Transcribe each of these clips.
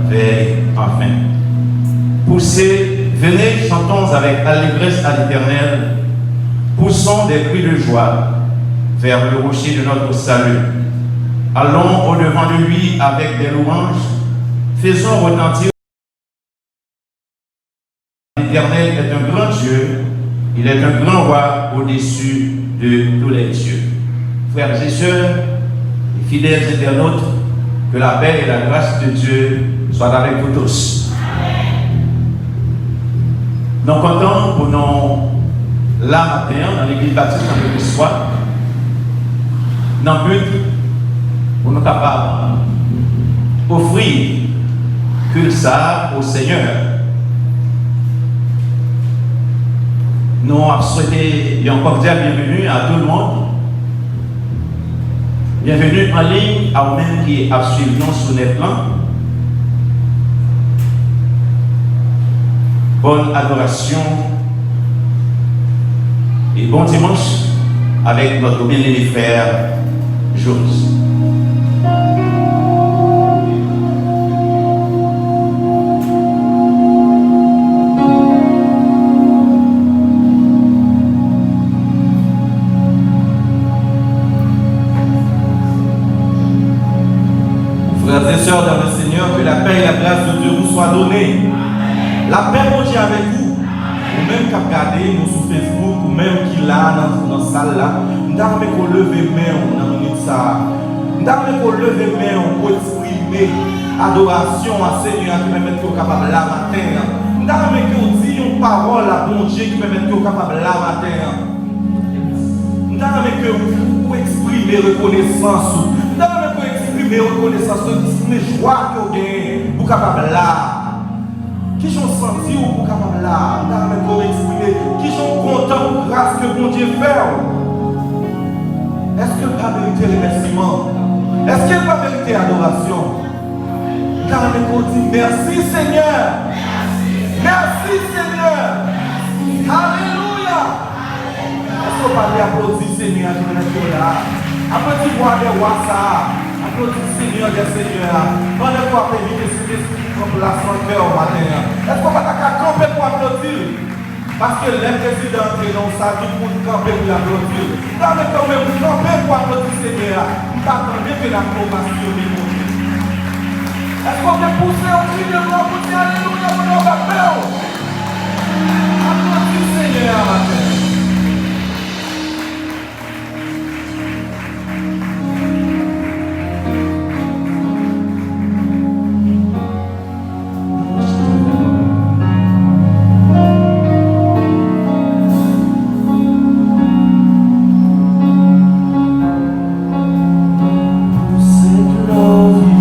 veille enfin. Poussez, venez, chantons avec allégresse à l'Éternel, poussons des cris de joie vers le rocher de notre salut. Allons au-devant de lui avec des louanges, faisons retentir. L'Éternel est un grand Dieu, il est un grand roi au-dessus de tous les dieux. Frères et sœurs, et fidèles internautes, que la paix et la grâce de Dieu soient avec vous tous. Nous comptons pour nous là matin dans l'église baptiste dans le soir, dans le but pour nous capables d'offrir que ça au Seigneur. Nous avons souhaité un cordial bienvenue à tout le monde. Bienvenue en ligne à vous-même qui a suivi nous sur les plans. Bonne adoration et bon dimanche avec notre bien-aimé frère Jules. Frères et sœurs dans le Seigneur, que la paix et la grâce de Dieu vous soient données. La paix mon Dieu avec vous. Ou même qu'à regarder nous sur Facebook, ou même qui là dans la salle là, nous avons qu'on leve main dans la minute ça. Nous avons qu'on leve main pour exprimer adoration à Seigneur qui permet d'être capable là matin. Nous avons qu'on dit une parole à bon Dieu qui permet d'être capable là matin. Nous avons que vous exprimer reconnaissance. Nous avons que exprimer reconnaissance, exprimer joie que vous gagnez pour capable là. Qui sont sentis ou pour capable là, nous exprimer, qui sont contents pour grâce que bon Dieu fait. Est-ce que pas mériter remerciement? Est-ce qu'il pas mériter adoration? Car nous dit merci Seigneur. Merci Seigneur. Alléluia. Est-ce qu'on va applaudir Seigneur là? Applaudis roi des rois ça. Applaudis Seigneur des seigneurs. On ne peut pas permettre de se place son cœur au matin. Est-ce qu'on va camper pour applaudir? Parce que les présidents dans ça, tout le monde camper pour applaudir. Dans le temps même, vous campez pour applaudir Seigneur. Vous attendez que l'approbation de mon Dieu. Est-ce qu'on peut pousser au cri de gloire pour dire Alléluia pour nos appels? Applaudis Seigneur matin. Love you.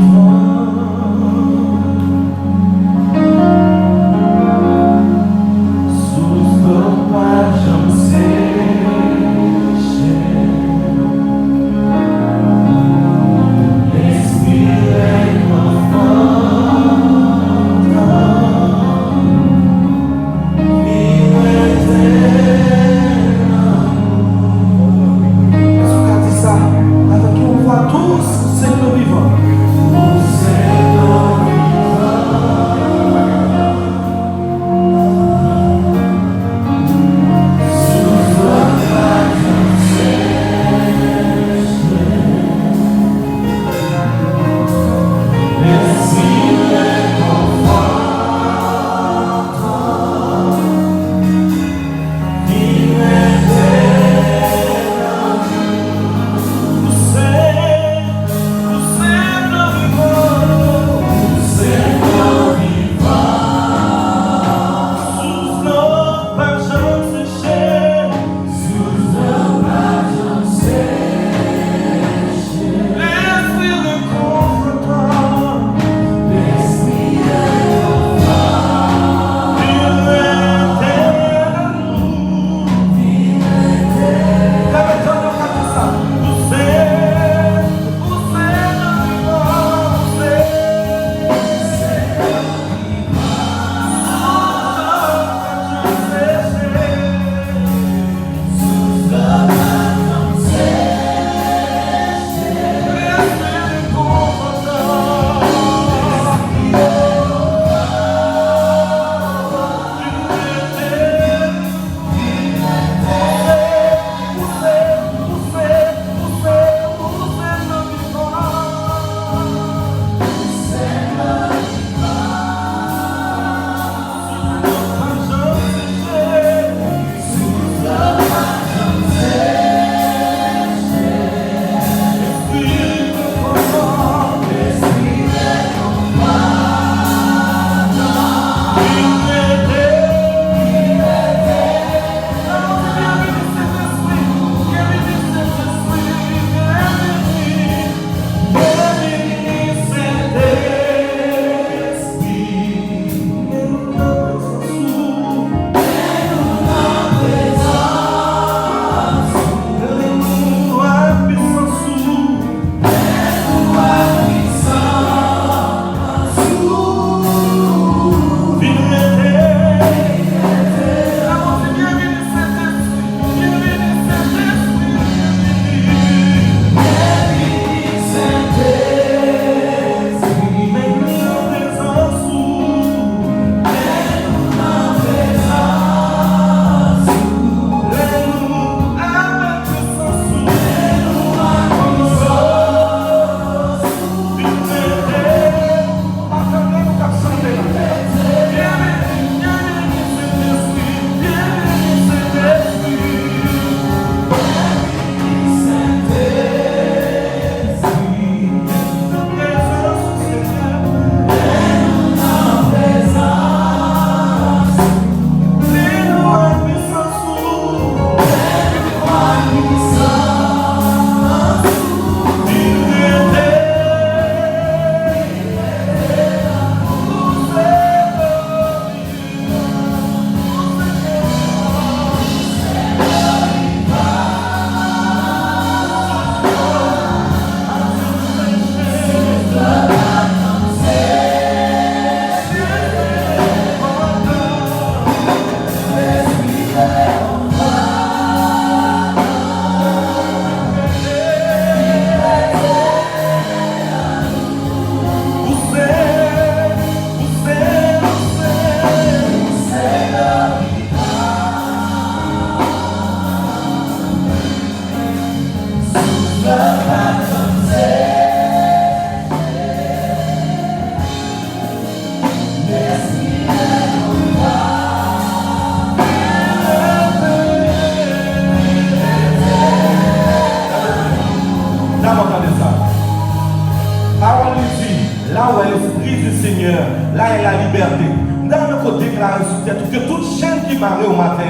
Seigneur, là est la liberté. Dans le côté déclarer sur terre que toute chaîne qui m'arrête au matin,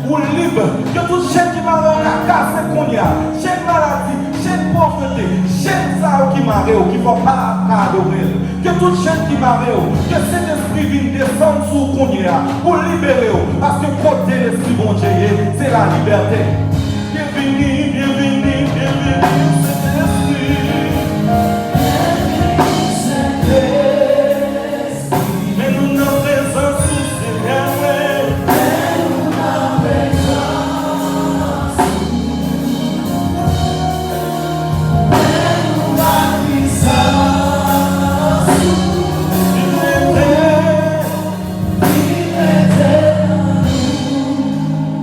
ou libre, que toute chaîne qui m'arrête au casse qu'on y a, chaîne maladie, chaîne pauvreté, chaîne ça qui m'arrête, qui ne va pas adorer. Que toute chaîne qui m'arrête, que cet esprit vienne descendre sur qu'on y a, pour libérer, parce que côté l'esprit bon Dieu, c'est la liberté. Bienvenue, bienvenue, bienvenue, cet esprit. Mais nous n'avons présence sous ces merveilles. Mais nous n'avons présence. Mais nous n'avons puissance.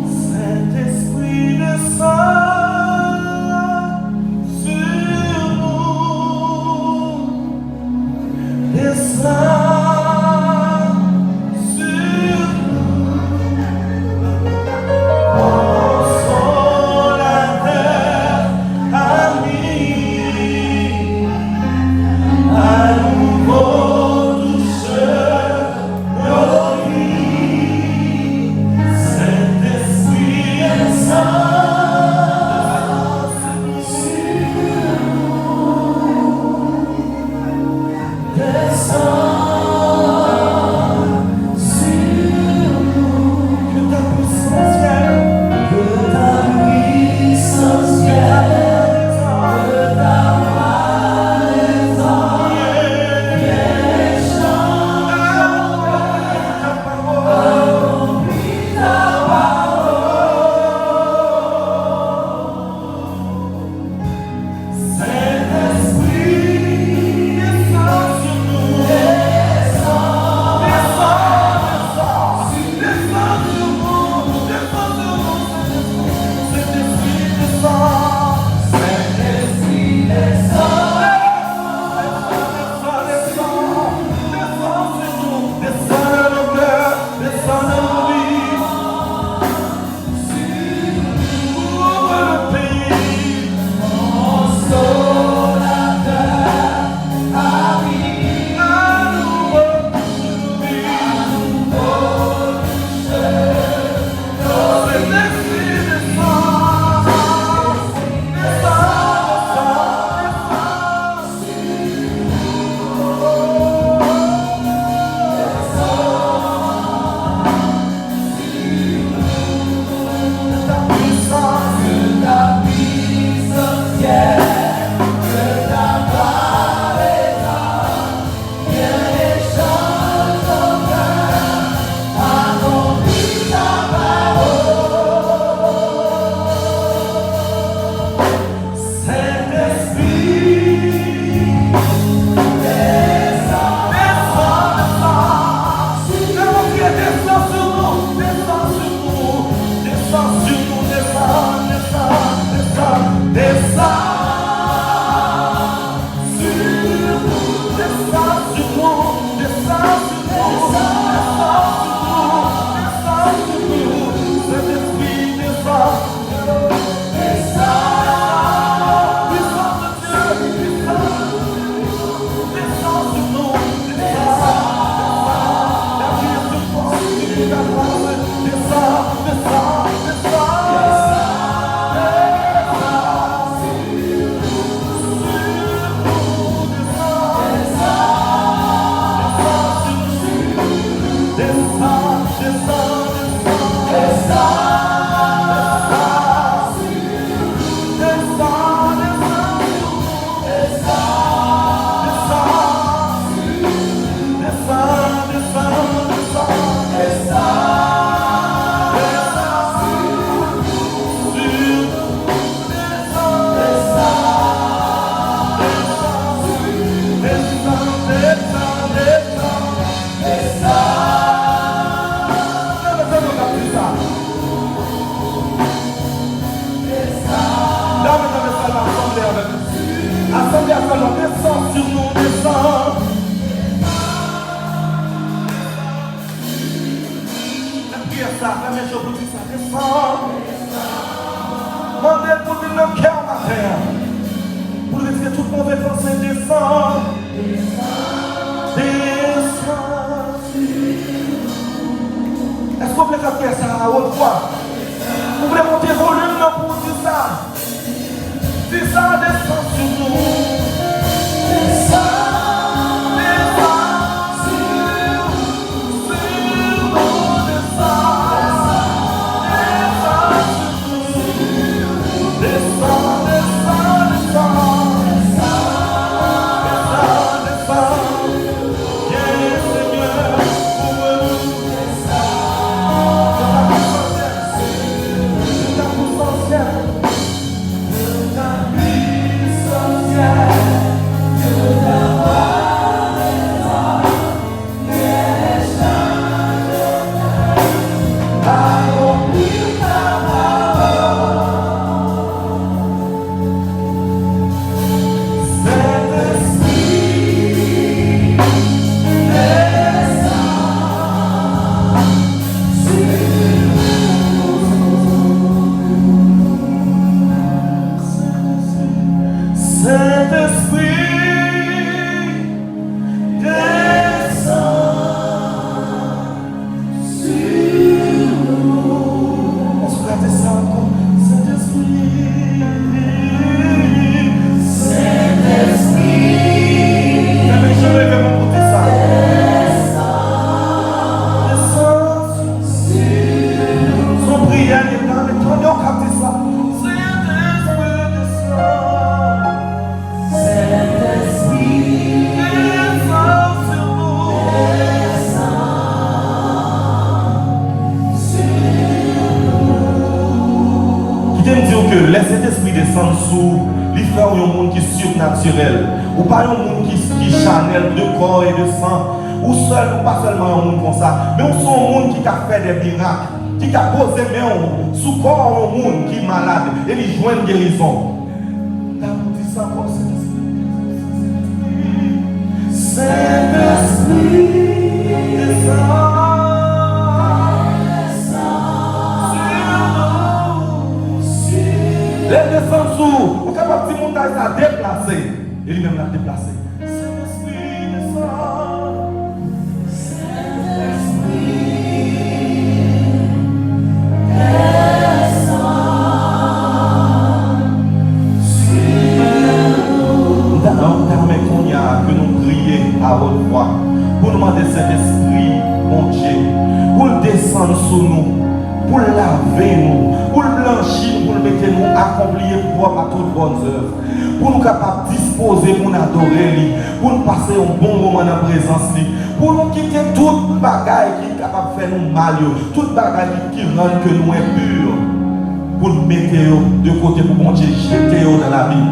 Saint-Esprit descend sur nous. Descend. Mandez pour dire le cœur matin. Pour laisser toute mauvaise pensée descendre. Descendre. faire ça à haute voix. Vous voulez monter volume pour dire ça. C'est ça, descend sur nous. Naturel, ou pas un monde qui chanel de corps et de sang, ou seul, ou pas seulement un monde comme ça, mais on sont un monde qui a fait des miracles, qui a posé main sous corps un monde qui est malade et il joue une guérison. Saint-Esprit, les descendre sous, on est capable de montagne à déplacer. Et lui-même l'a déplacé. Saint-Esprit, descend. Saint-Esprit, descend. Permet qu'on y a que nous prions à haute voix. Pour nous demander Saint-Esprit, mon Dieu, pour le descendre sur nous. Pour laver nous, pour le blanchir, pour le mettre nous, accomplir propre à toutes bonnes œuvres. Pour nous capables de disposer, pour nous adorer, pour nous passer un bon moment dans la présence, pour nous quitter toute bagaille qui est capable de faire nous mal, toute bagaille qui rend que nous impurs, pour nous mettre de côté pour bon Dieu, jeter dans la vie.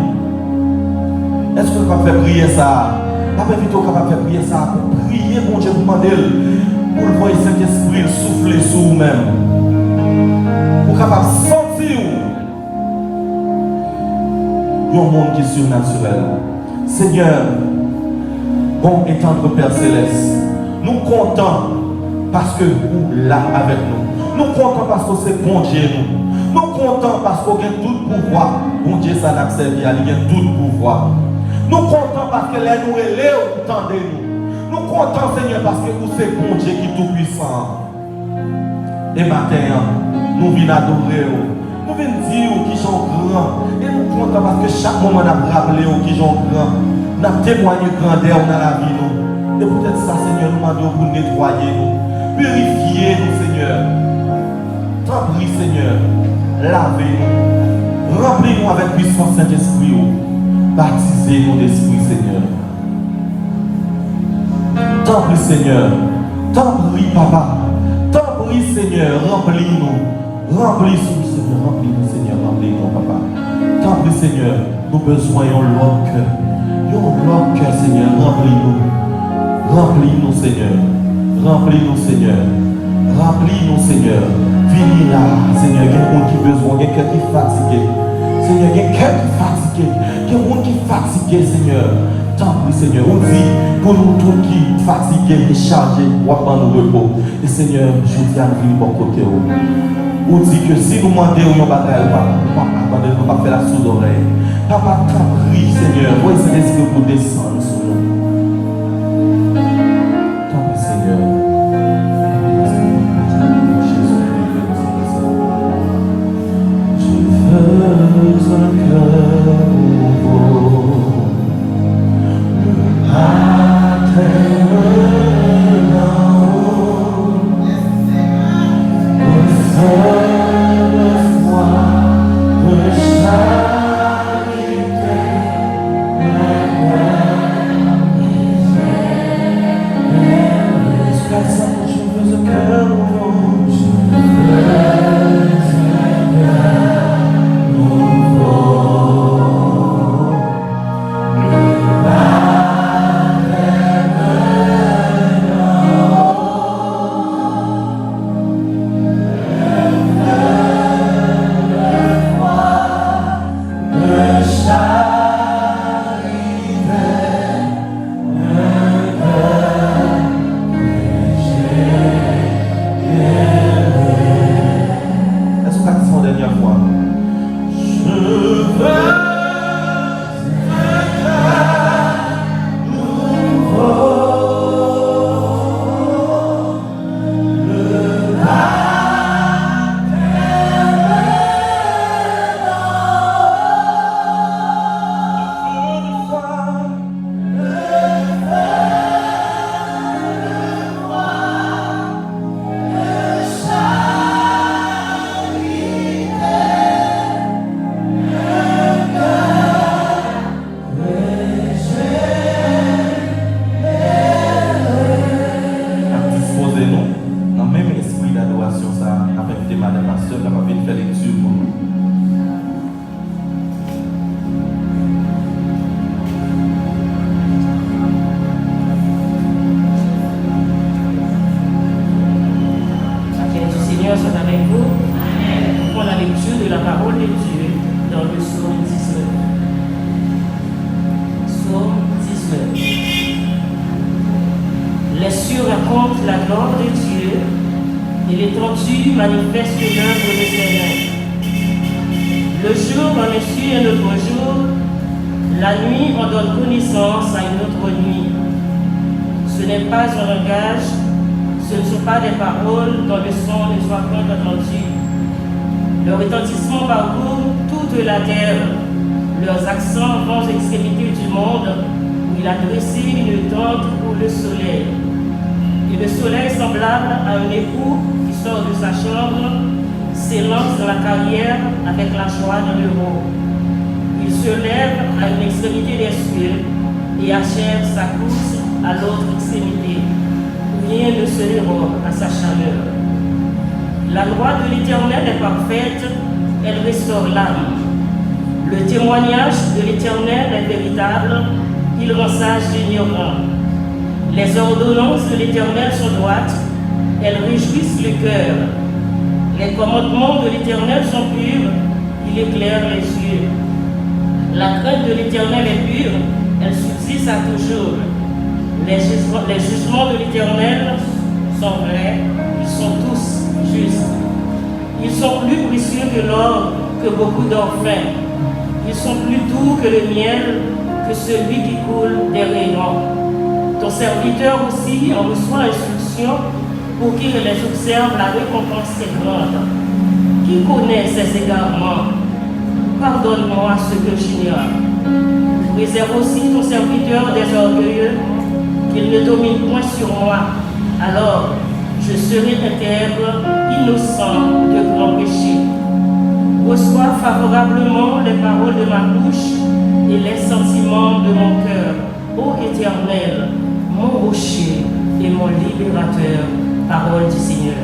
Est-ce que nous pouvons faire prier ça? Pas vite capable de faire prier ça, pour prier, bon Dieu, pour demander, pour le voir Saint-Esprit souffler sur vous-même. Pour capable de sentir un monde qui est surnaturel. Seigneur, bon et tendre Père Céleste, nous comptons parce que vous là avec nous. Nous comptons parce que c'est bon Dieu nous. Nous comptons parce qu'on a tout pouvoir. Bon Dieu, ça n'a servi à lui, il a tout pouvoir. Nous comptons parce que les nous élèves, vous tendez nous. Nous comptons, Seigneur, parce que vous c'est bon Dieu qui est tout puissant. Et matin, nous venons adorer, nous venons dire qu'ils sont grands. Et nous comptons parce que chaque moment nous avons rappelé qu'ils sont grands. Nous avons témoigné grandeur dans la vie. Nous. Et peut-être ça, Seigneur, nous demandons pour nettoyer nous, purifier nous, Seigneur. T'en prie, Seigneur, lavez-nous, remplis-nous avec puissance Saint-Esprit, baptisez-nous d'Esprit, Seigneur. T'en prie, Seigneur, t'en prie, Papa. Oui, Seigneur, remplis-nous. Remplis-nous, Seigneur. Remplis-nous, Seigneur. Remplis-nous, Papa. Tant pis, Seigneur, nous besoin d'un long cœur. Un long cœur, Seigneur. Remplis-nous. Remplis-nous, Seigneur. Remplis-nous, Seigneur. Remplis-nous, Seigneur. Viens là, Seigneur. Il y a quelqu'un qui a besoin, il y a quelqu'un qui est fatigué. Seigneur, il y a quelqu'un qui est fatigué. Il y a quelqu'un qui est fatigué, Seigneur. Tant pis, Seigneur, on dit pour nous tous qui fatigués et chargés, on va prendre le repos. Et Seigneur, je dis à nous de bon côté. On dit que si nous demandons une bataille, on ne va pas faire la sourde oreille. Papa, tant pis, Seigneur, voyez cet esprit pour descendre sur nous. Tant pis, Seigneur. Jésus. Les ordonnances de l'Éternel sont droites, elles réjouissent le cœur. Les commandements de l'Éternel sont purs, il éclaire les yeux. La crainte de l'Éternel est pure, elle subsiste à toujours. Les jugements de l'Éternel sont vrais, ils sont tous justes. Ils sont plus précieux que l'or, que beaucoup d'or fin. Ils sont plus doux que le miel, que celui qui coule des rayons. Ton serviteur aussi en reçoit instruction pour qu'il les observe, la récompense est grande. Qui connaît ses égarements? Pardonne-moi ce que j'ignore. Préserve aussi ton serviteur des orgueilleux, qu'il ne domine point sur moi. Alors, je serai intègre, innocent de grands péchés. Reçois favorablement les paroles de ma bouche et les sentiments de mon cœur. Ô Éternel, mon rocher et mon libérateur, parole du Seigneur.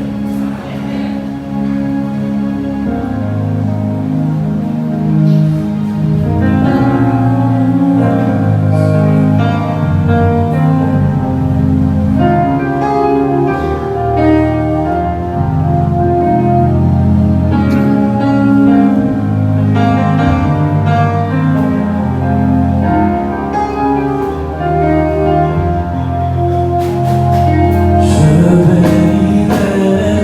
Je bénirai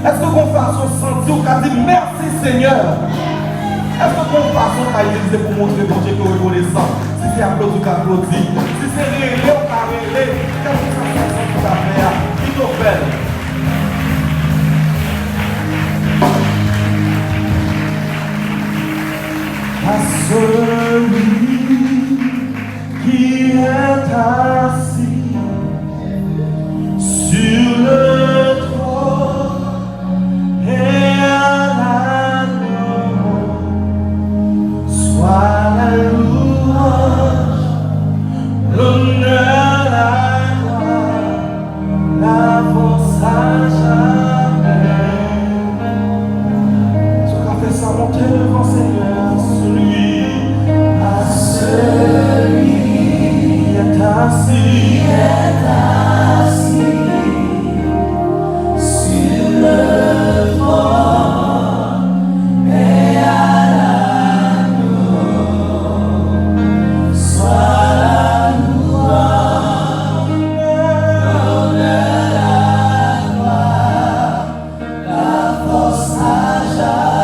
Est-ce que qu'on fasse sentir qu'on dit merci Seigneur? façon qu'a utilisé pour montrer bon Dieu que reconnaissant. Si c'est applaudi, qu'applaudi. Si c'est rélé, on va rélé. Quelle que soit la façon qu'on va faire, il nous fait. À celui qui est assis sur le trône et à l'agneau, soit la louange, l'honneur, la gloire, la force à jamais. Ce qu'a fait ça monter devant Seigneur, celui qui est assis sur le trône et à l'agneau, soit la louange, l'honneur, la gloire, la force à jamais.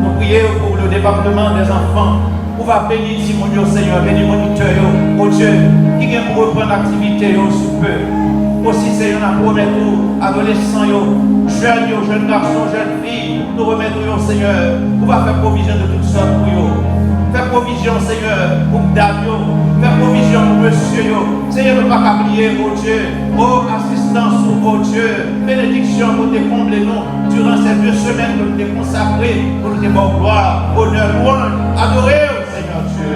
Nous prions pour le département des enfants. On va bénir Simon, Seigneur, bénir moniteur, oh Dieu, qui vient pour reprendre l'activité sous peu. Aussi, Seigneur, nous remettons adolescents, jeunes garçons, jeunes filles, nous remettons, Seigneur, on va faire provision de toutes sortes pour eux. Faire provision, Seigneur, pour Damien, faire provision pour monsieur. Seigneur, ne pas oublier, oh Dieu, oh assistance, oh Dieu, bénédiction pour te combler nous durant ces 2 semaines que nous t'es consacrés, pour nous te bon gloire, honneur, louange, adorer, oh Seigneur Dieu.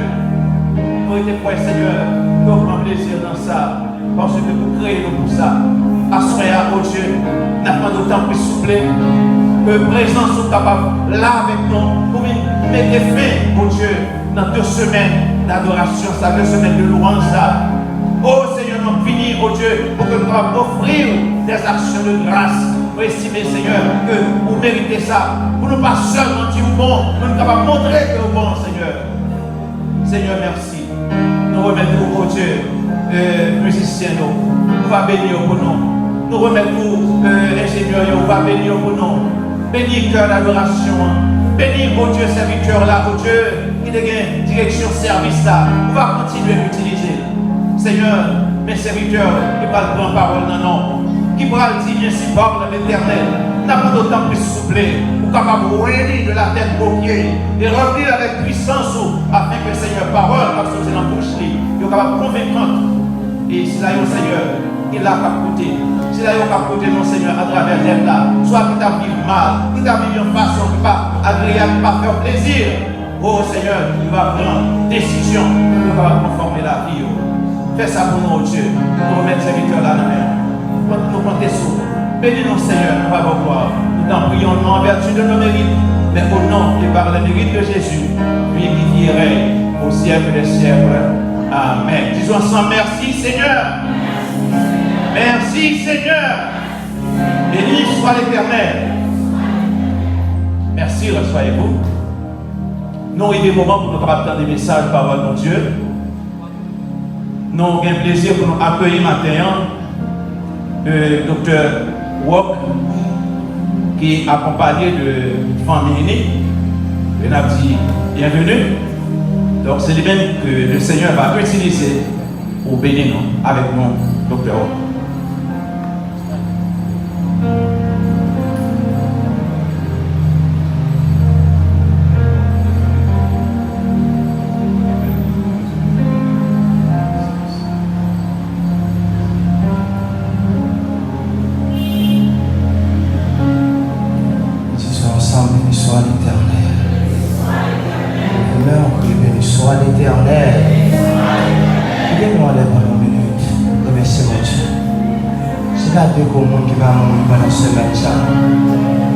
Nous étions prêts, Seigneur, nous avons plaisir dans ça, parce que vous créez nous pour ça. Assoyez, oh Dieu, n'a pas d'autant plus souple, que présence soit capable là avec nous, pour mettre fin, oh Dieu, dans 2 semaines d'adoration, ça 2 semaines de louange, ça. Oh Seigneur, nous finissons, oh Dieu, pour que nous puissions offrir des actions de grâce. Pour estimer, Seigneur, que vous méritez ça. Pour nous pas seulement dire bon, nous sommes capables de montrer que vous bon, Seigneur. Seigneur, merci. Nous remettons, oh Dieu, musiciens, nous va bénir pour nous. Nous remettons, ingénieurs, nous va bénir pour nous. Bénis cœur d'adoration. Bénis, oh Dieu, serviteur là, oh Dieu, qui a direction service là. On va continuer à l'utiliser. Seigneur, mes serviteurs, qui parlent prendre parole, non, qui parlent dire ainsi parle l'Éternel, n'a pas d'autant plus souple, ou capable de réunir de la tête aux pieds, et remplir avec puissance, afin que le Seigneur parole, parce que c'est dans la bouche, il est capable de convaincre. Et si là, au Seigneur, il a capoté. Si là, il a capoté, mon Seigneur, à travers elle là, soit qui t'a vécu mal, qui t'a vécu en façon qui pas agréable, qui pas faire plaisir. Oh Seigneur, il va prendre décision pour conformer la vie. Fais ça pour nous, oh Dieu. Nous remettons ces serviteurs là dans la main. Nous comptons sous. Bénis-nous, Seigneur, nous allons voir. Nous t'en prions non en vertu de nos mérites, mais au nom et par le mérite de Jésus, lui qui vit et règne au siècle des siècles. Amen. Disons ensemble, merci Seigneur. Merci Seigneur. Béni soit l'Éternel. Merci, reçoyez-vous. Nous avons des moments pour nous capter des messages par notre Dieu. Nous avons un plaisir pour nous accueillir maintenant le docteur Wok, qui est accompagné de famille unique. Et nous avons dit bienvenue. Donc c'est lui-même que le Seigneur va utiliser pour bénir nous, avec nous, docteur Wok.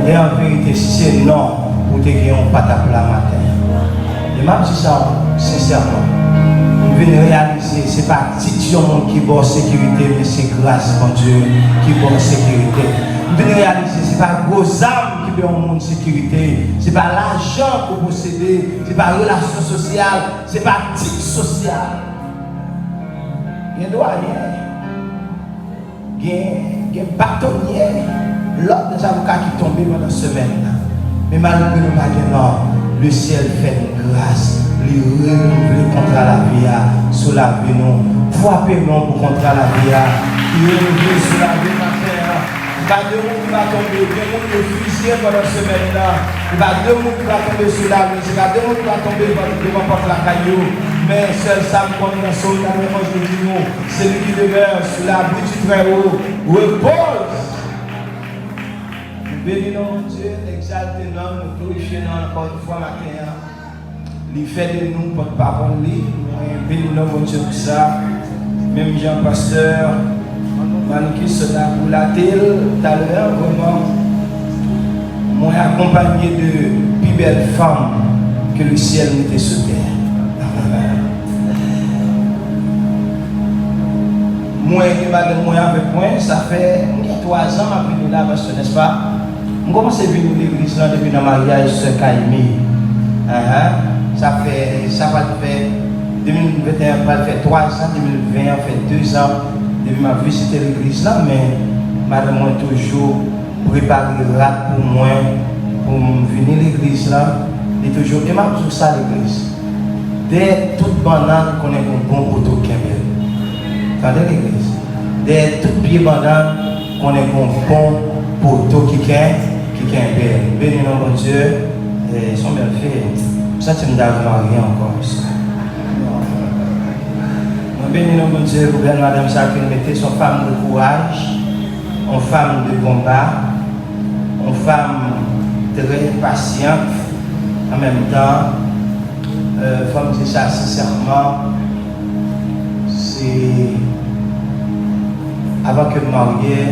Et en vérité, si c'est non, pour te gagner un patap la matin. Et même si ça, sincèrement, vous venez réaliser, ce n'est pas petit monde qui est en sécurité, mais c'est grâce mon Dieu qui est en sécurité. Vous venez réaliser, ce n'est pas gros âmes qui est en monde sécurité, ce n'est pas l'argent que vous possédez, ce n'est pas relation sociale, ce n'est pas titre social. Il y a doyen, il y a bâtonnier. L'autre des avocats qui tombent pendant la semaine. Mais malgré nous, le ciel fait une grâce. Il renouvelle contre la vie, sur la vie. Frappez-nous pour contre la vie. Il renouvelle sur la vie. Il va deux mots qui va tomber. Deux mots qui vont fusiller pendant la semaine. Il va deux mots qui va tomber sur la vie. Il va deux mots qui va tomber devant la caillou. Mais seul Sam qu'on est dans son amour de Dieu, celui qui demeure sur la butte du très haut, repose. Bénis-nous, Dieu, exaltez-nous, nous glorifions encore une fois matin. Il fait de nous votre parole, bénis-nous, mon Dieu, pour ça. Même Jean-Pasteur, Maniki Soda pour la télé, tout à l'heure, vraiment, moi accompagné de plus belles femmes que le ciel n'était sur terre. Moi et madame, moi avec moi, ça fait 3 ans que nous là, parce que n'est-ce pas? Je commence à venir à l'église depuis le mariage de Kaimi. Ça va faire 2021, ça fait 3 ans, 2020, ça fait 2 ans depuis ma visite l'église là, mais madame moi toujours préparé pour moi pour venir à l'église là. Il est toujours. Et même sur ça, l'église. Dès toute banane qu'on est un bon poteau qui est belle. Attendez l'église. Dès toute pied banane qu'on est un bon poteau qui est belle. Béni nom de Dieu. Ils sont bien faits. Ça, tu me donnes rien encore. Béni nom de Dieu, pour madame Jacqueline mettez son femme de courage, une femme de combat, une femme très patiente, en même temps, femme dire ça sincèrement, c'est avant que marier,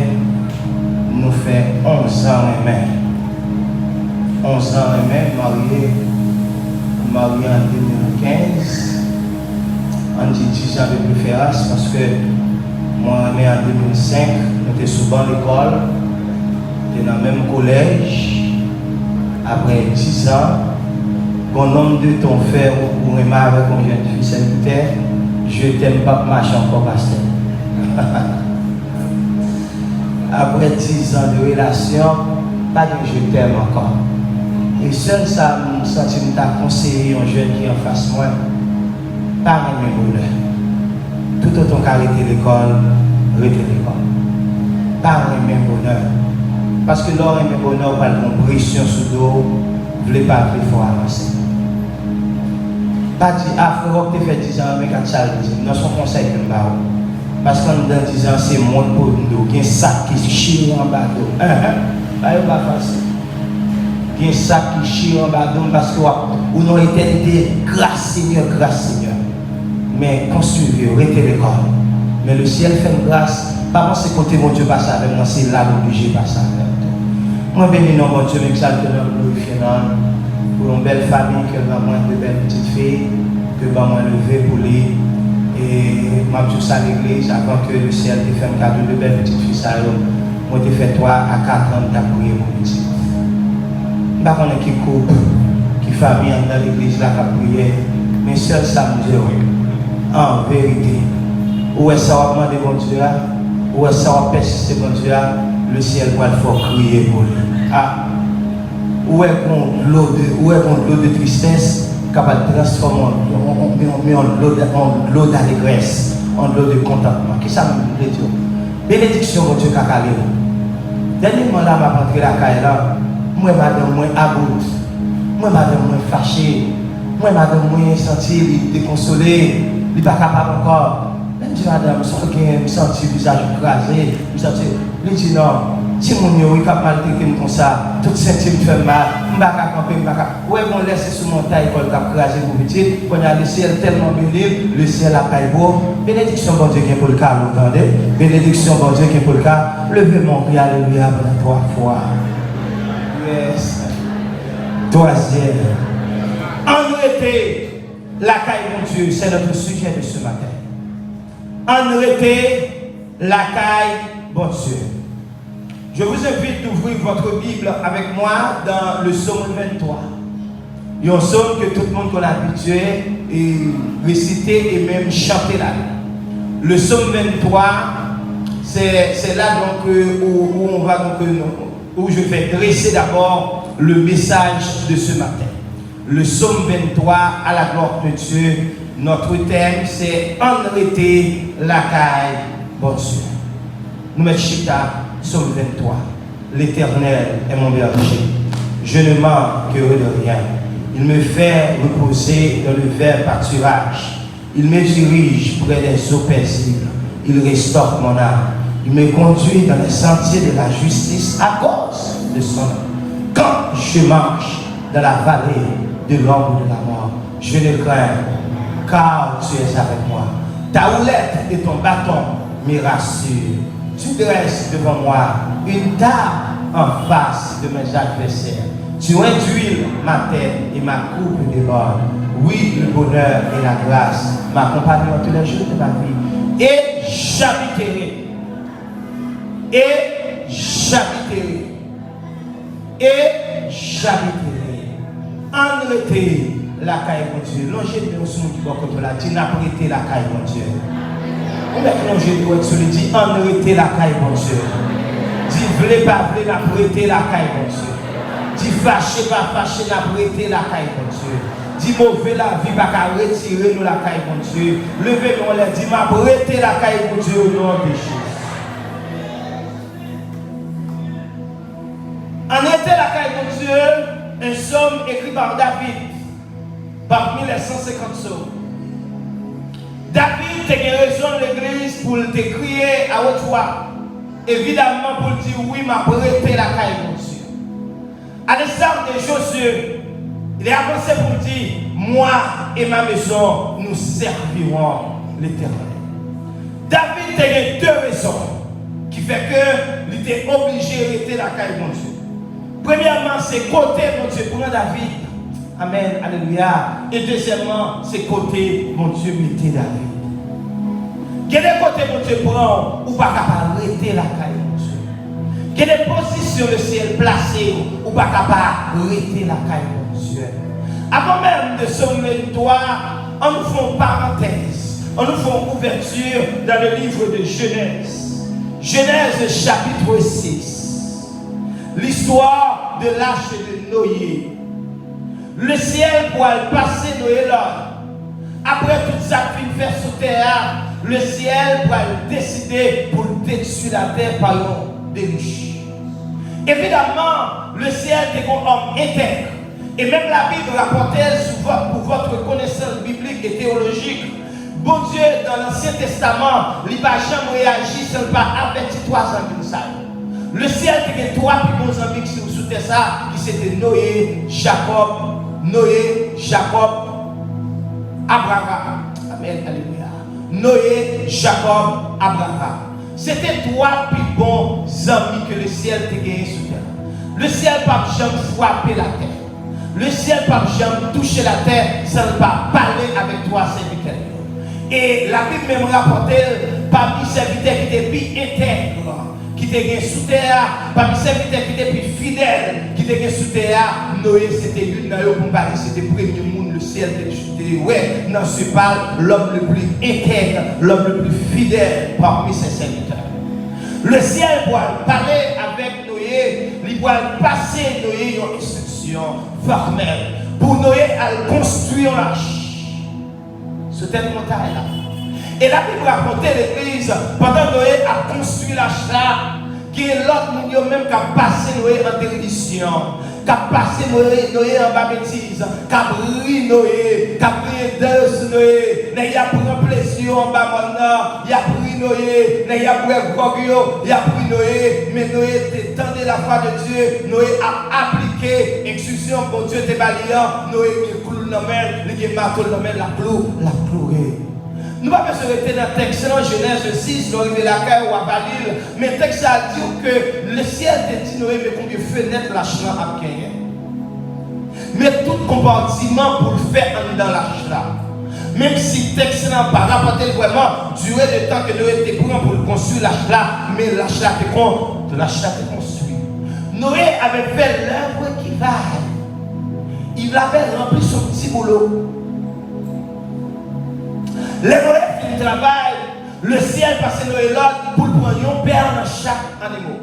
nous fait 11 ans et même. 11 ans et même, marié en 2015. On dit 10 ans de préférence parce que moi, en 2005, nous étions souvent à l'école, nous étions dans le même collège. Après 10 ans, quand nombre de ton frère ou aimer avec une jeune fille salutaire, je t'aime pas marcher encore pasteur. Après 10 ans de relation, pas de je t'aime encore. Et seul ça me senti que conseillé un jeune qui est en face de moi. Pas aimer bonheur. Tout autant qu'arrêter l'école, arrêter l'école. Pas aimer bonheur. Parce que l'or aimer bonheur, pas de pression sous l'eau, vous ne voulez pas plus fort avancer. Pas dire, ah, frère, tu fait 10 ans, mais quand ça le dit, non, son conseil que je parce qu'en dans 10 ans, c'est monde pour nous, il y a un sac qui chie en bas d'eau. Pas facile. Il y a un sac qui chie en bas d'eau parce que nous avons été grâce Seigneur, grâce Seigneur. Mais construisez, arrêtez l'école. Mais le ciel fait une grâce. Pas penser côté mon Dieu passe avec moi, c'est là l'obligé de passer avec toi. Moi, béni non, mon Dieu, m'exalte dans le glorifié pour une belle famille, que va moins de belles petites filles, que va moins lever pour lui. Et moi, je suis à l'église avant que le ciel te fasse un cadeau de belles petites filles. Moi, je fait 3 à 4 ans de prier pour petit. Je ne sais pas qui coupe, qui famille dans l'église là qui a prié, mais seul ça me dit oui. En vérité, où est-ce que ça va demander bon Dieu, où est-ce que ça va persister bon Dieu, le ciel va le faire crier pour lui. Ah, où est l'eau de tristesse capable de transformer en l'eau d'allégresse, en l'eau de contentement. Qu'est-ce que ça me dit? Bénédiction mon Dieu caca. Dernièrement là, m'a rentré la caille là, moi madame moi aboute, moi madame moi fâché, moi madame moi senti déconsolé. Il n'est pas capable encore. Même si madame, je me sens le visage écrasé, il dit non, si mon yo est capable de faire comme ça, tout senti me fait mal, je ne vais pas camper, je ne vais pas. Où est-ce qu'on laisse sur mon taille pour le écraser pour petit, quand il y a le ciel tellement béni, le ciel a pas beau. Bénédiction, bon Dieu, qui est pour le cas, vous entendez? Bénédiction, bon Dieu, qui est pour le cas. Levez mon cri, alléluia, pendant 3 fois. Yes. 3e. En été. La caille, mon Dieu, c'est notre sujet de ce matin. Arrêtez la caille, bon Dieu. Je vous invite d'ouvrir votre Bible avec moi dans le psaume 23. Il y a un psaume que tout le monde est habitué à réciter et même chanter là. Le psaume 23, c'est là donc où je vais dresser d'abord le message de ce matin. Le psaume 23, à la gloire de Dieu, notre thème c'est arrêter la caille, bon Dieu. Nous mettons Chita, psaume 23. L'Éternel est mon berger. Je ne manquerai de rien. Il me fait reposer dans le vert pâturage. Il me dirige près des eaux paisibles. Il restaure mon âme. Il me conduit dans les sentiers de la justice à cause de son nom. Quand je marche dans la vallée de l'ombre de la mort, je ne crains, car tu es avec moi. Ta houlette et ton bâton me rassurent. Tu dresses devant moi une table en face de mes adversaires. Tu induis ma tête et ma coupe déborde. Oui, le bonheur et la grâce m'accompagneront tous les jours de ma vie. Et j'habiterai. Et j'habiterai. Et j'habiterai. Arrêtez la caille, mon Dieu. Longez de son qui va contre la dit, n'arrêtez la caille, mon Dieu. On est longé de votre solide, dit, arrêtez la caille, mon Dieu. Dit, voulez pas, voulez n'arrêter la caille, mon Dieu. Dis fâché, pas fâché, n'a prêté la caille, mon Dieu. Dis mauvais la vie, pas qu'à retirer nous la caille, mon Dieu. Levez-nous, les dis m'a prêté la caille, mon Dieu, au nom de Jésus. En était la caille, mon Dieu, un psaume écrit par David, parmi les 150 psaumes. David a raison de l'église pour te crier à haute voix. Évidemment, pour dire oui, m'a prêté la caille, mon Dieu. À l'instar de Josué, il est avancé pour dire moi et ma maison, nous servirons l'Éternel. David a deux raisons qui fait qu'il était obligé de rester la caille, mon Dieu. Premièrement, c'est côté, mon Dieu, pour David. Amen, alléluia. Et deuxièmement, c'est côté, mon Dieu, mettez David. Quel est côté, mon Dieu, prend ou pas capable arrêter la caille, mon Dieu. Quelle est position le ciel placé ou pas capable arrêter la caille, mon Dieu. Avant même de sommer l'histoire, on nous fait une parenthèse, on nous fait une ouverture dans le livre de Genèse. Genèse chapitre 6. L'histoire de l'arche de Noé. Le ciel pourra passer Noé là. Après tout ça qu'il fait sous terre, le ciel pourra décider pour détruire la terre par des riches. Évidemment, le ciel est un homme intègre. Et même la Bible rapporte pour votre connaissance biblique et théologique. Bon Dieu, dans l'Ancien Testament, il n'a jamais réagi sans pas avertir 3 ans comme ça. Le ciel était 3 plus bons amis qui sous terre ça, qui c'était Noé, Jacob, Abraham. Amen, alléluia. Noé, Jacob, Abraham. C'était 3 plus bons amis que le ciel t'a gagné sous terre. Le ciel n'a pas jamais frappé la terre. Le ciel n'a pas jamais touché la terre sans pas parler avec 3 serviteurs. Et la Bible même rapporte parmi les serviteurs qui étaient plus intègres, qui étaient sous terre, parmi les serviteurs qui étaient plus fidèles, qui étaient sous terre, Noé c'était une pour parler, c'était le premier monde, le ciel était ouais, non, c'est pas l'homme le plus intègre, l'homme le plus fidèle parmi ses serviteurs. Le ciel doit parler avec Noé, il doit passer Noé une instruction formelle pour Noé à construire l'arche. Sur cette montagne-là. Et la Bible raconte l'église, pendant Noé a construit l'arche là, qui est l'autre monde même qui a passé Noé en dérédition, qui a passé Noé en baptise, qui a pris Noé, qui a pris Deus Noé, il a pris plaisir en bas maintenant, il a pris Noé, il a pris Gogio, il a pris Noé, mais Noé tendu la foi de Dieu, Noé a appliqué instruction pour Dieu te balayant, Noé qui cloue la main, il qui marteau la main, la cloué. Nous ne pouvons pas se rester dans le texte dans Genèse 6, l'arrivée de la caille ou à Balil, mais le texte a dit que le ciel te dit Noé, mais combien de fenêtres l'arche là a gagné. Mais tout compartiment pour le faire dans l'arche là. Même si le texte n'a pas rapporté vraiment durée de temps que Noé était prêt pour construire l'arche là, mais l'arche là était construit. Noé avait fait l'œuvre qui va. Il avait rempli son petit boulot. Les Noé finit le travail, le ciel passe Noé l'autre pour prendre un père dans chaque animal.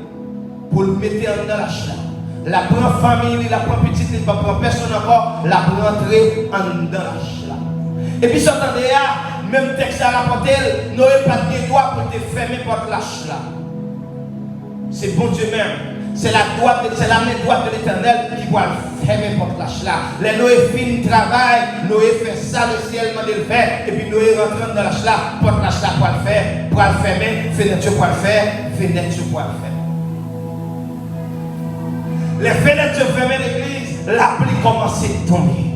Pour le mettre dans l'arche là. La prend famille, la prend petite, la prend personne encore, la prend entrer dans l'arche là. Et puis, s'entendez là, même texte à rapporter, Noé pas de droit pour te fermer porte l'arche là. C'est bon Dieu même. C'est la main droite de l'Éternel qui va fermer porte l'arche là. Les Noé finit le travail, Noé fait ça, le ciel m'a le faire, et puis Noé rentre dans l'arche là, porte l'arche là pour le faire, pour le fermer, fenêtre pour le faire, fenêtre pour le faire. Les fenêtres fermées de l'église, la pluie commence à tomber.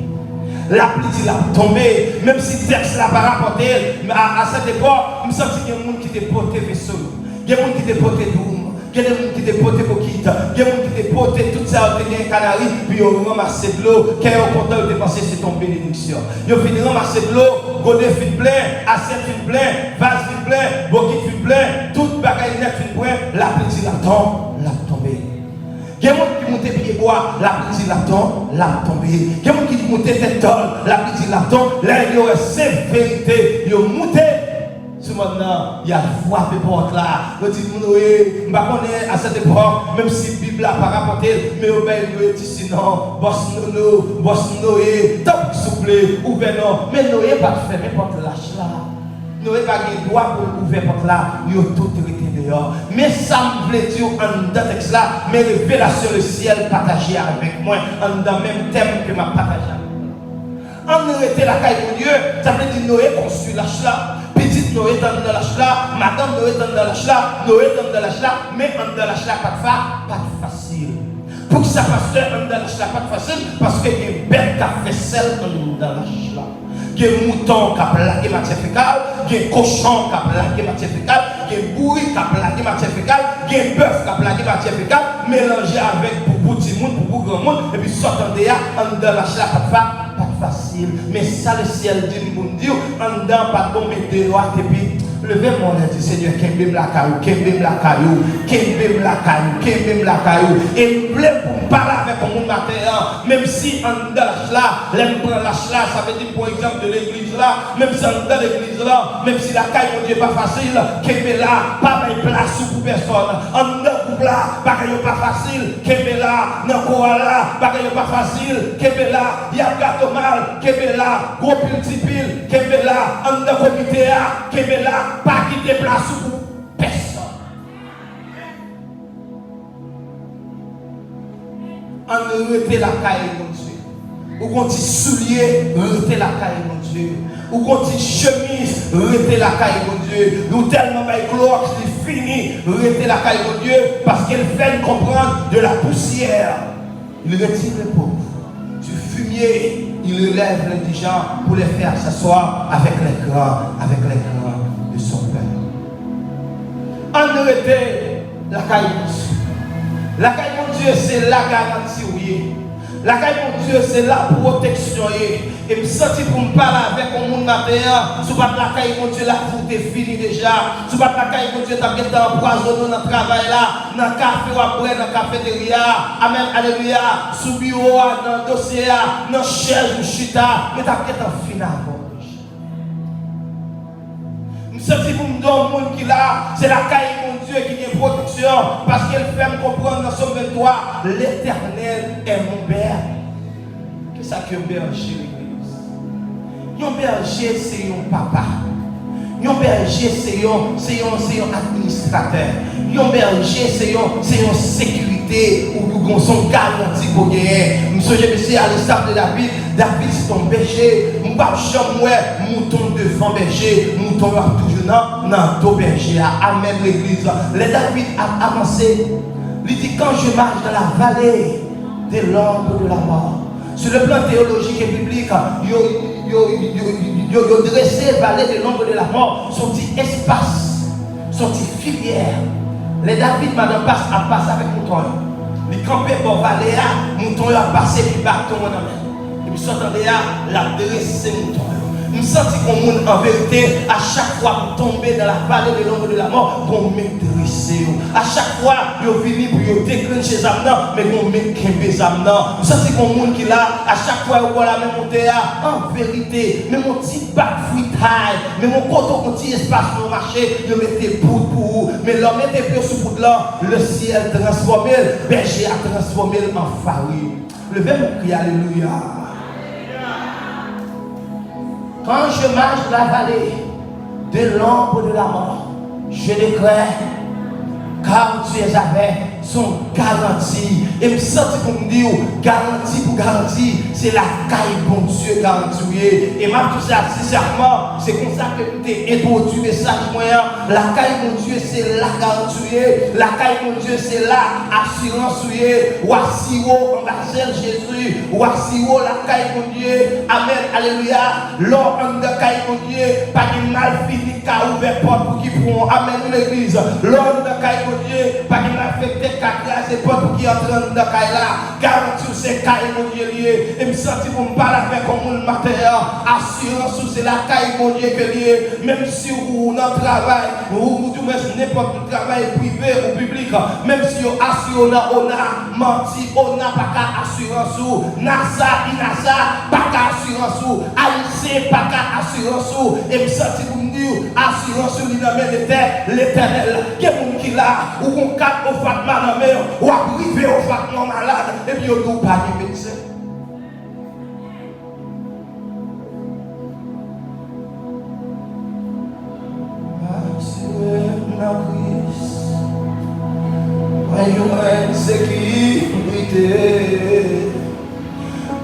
La pluie dit la tomber, même si le texte n'a pas rapporté, mais à cette époque, je me sens qu'il y a des gens qui te portent vaisseau, il y a des gens qui te portent doum, il y a des gens qui te portent coquille, il y a des gens qui te portent tout ça, ils ont canari, puis ils ont ramassé de l'eau, quand ils ont content de penser c'est ton bénédiction. Ils ont fini de ramasser de l'eau, godet fin plein, assiette fin plein, vase fin plein, boquille fin plein, toute bagaille net fin plein, la pluie dit la tombe, la tombée. Il y a des gens qui montent pied bois, la pluie la tombe, la tombée. Il y a des gens qui montent tête tol, la pluie la tombe. Là, il y aurait cette vérité. Ils ont monté Ce maintenant, il y a frappé porte là. Je dis, Noé, je ne connais à cette époque, même si la Bible n'a pas rapporté, mais Noé dit sinon, boss Noé, tant souple, ouvert non. Mais Noé n'a pas fait porte lâche là. Noé n'a pas de droit pour ouvrir porte là. Il a tout été dehors. Mais ça me plaît dire en dans texte là, mes révélations le ciel partagées avec moi, en dans le même thème que m'a partagé. En arrêté la caille de Dieu, ça veut dire Noé construit lâche là. Petite Noé dans la là, madame Noé dans la là, Noé dans la là, mais en dans la là pas de facile. Pour que ça passe en dans la là pas de facile, parce que il y a une bête qui a fait celle dans la là. Il y a un mouton qui a plaqué matière fécale, il y a un cochon qui a plaqué matière fécale, il y a un bourri qui a plaqué matière fécale, il y a un bœuf qui a plaqué matière fécale, mélangé avec beaucoup de monde, beaucoup de grand monde, et puis sortant de là, en dans la là pas facile, mais ça le ciel dit mon Dieu, en dedans pas tomber de droite et puis levez mon âme, Seigneur, qu'aime la caillou, qu'aime la caillou, qu'aime la caillou, qu'aime la caillou, et plaît pour parler avec mon matin, même si en dedans là, l'aime prendre la là, ça veut dire pour exemple de l'église là, même si en dedans l'église là, même si la caille mon Dieu pas facile, qu'aime là, pas de place pour personne, en dedans couple là, pas facile, qu'aime là, dans quoi là, pas facile, qu'aime là, il y a gâteau mal, qu'aime là, gros petit pile, qu'aime là, en dedans comité là, qu'aime là, pas quitter place pour personne. En arrêter la caille, mon Dieu. Ou qu'on dit soulier, arrêter la caille, mon Dieu. Ou qu'on dit chemise, arrêter la caille, mon Dieu. Ou tellement de gloire qui fini, arrêter la caille, mon Dieu, parce qu'elle fait comprendre de la poussière. Il retire les pauvres. Du fumier, il relève l'indigent pour les faire s'asseoir avec les grands de son père. En arrêter la caille, mon Dieu. La caille, mon Dieu, c'est la garantie, oui. La caille, mon Dieu, c'est la protection. Et me sentir pour me parler avec mon monde matin. Sous pas la caille, mon Dieu, la foute est finie déjà. Sous pas la caille, mon Dieu, t'as bien empoisonné dans le travail là. Dans le café ou après, dans la cafétéria. Amen, alléluia. Sous bureau, dans le dossier, dans la chaise ou chita. Mais t'as bien en final. Je sentis pour me donner un monde qui là, c'est la caille, mon Dieu, qui est protection. Parce qu'elle fait me comprendre dans son 23, l'Éternel est mon Père. Qu'est-ce que un berger, l'église? Un berger, c'est un papa. Un berger, c'est un administrateur. Un berger, c'est une sécurité ou son garantie pour gagner. Monsieur, je me suis à l'estable de David. David, c'est ton berger. Je ne vais pas mouton devant berger. Mouton toujours dans ton berger. Amen, l'église. Le David a avancé. Il dit, quand je marche dans la vallée de l'ombre de la mort. Sur le plan théologique et biblique, il a dressé la vallée de l'ombre de la mort, son petit espace, son petit filière. Les David, madame, passe avec mouton. Les campés pour vallée, mouton a passé, puis bâton en main. Et puis, s'entendez, la dressé mouton. Je me sens qu'on en vérité, à chaque fois que vous tombez dans la vallée de l'ombre de la mort, qu'on m'intéresse. À chaque fois, vous venez pour vous déclencher les âmes, mais qu'on m'équembe les âmes. Je me sens qu'on qui là, à chaque fois vous voyez la même montée, en vérité, mais mon petit bac fruitaille, mais mon coton, mon petit espace pour marcher, je mettais poudre pour vous. Mais l'homme était plus sous poudre là, le ciel transformé, le berger a transformé en farine. Levez mon cri, alléluia. Quand je marche dans la vallée de l'ombre de la mort, je déclare, car tu es avec son garantie. Et me sentir pour me dire, garantie pour garantie, c'est la caille bon Dieu garantie. Et m'a tout ça sincèrement, c'est comme ça que tu t'es introduit le message moyen. La caille bon Dieu, c'est la garantie. La caille bon Dieu, c'est la assurance. Voici où on va Jésus. Voici où la caille bon Dieu. Amen, alléluia. L'or en de caille bon Dieu, pas de mal fini, car ouvert porte pour qui pourront. Amen, l'église. L'or de caille bon Dieu, pas de mal fait. C'est pas pour qui entre dans la caille là. Garantie c'est caille mon Dieu lié. Et me sentir pour me parler avec mon matin. Assurance c'est la caille mon Dieu que lié. Même si vous dans le travail, ou n'importe quel travail privé ou public, même si vous assurez, on a menti, on n'a pas qu'à assurance ou NASA, INASA, pas qu'à assurance ou AIC, pas qu'à assurance ou. Et me sentir pour me dit assurance sur l'éternel. Il y a des gens qui là, ou qu'on cap au Fatma dans la mer, ou à priver au Fatma malade, et puis on ne pas de médecin. Une sécurité,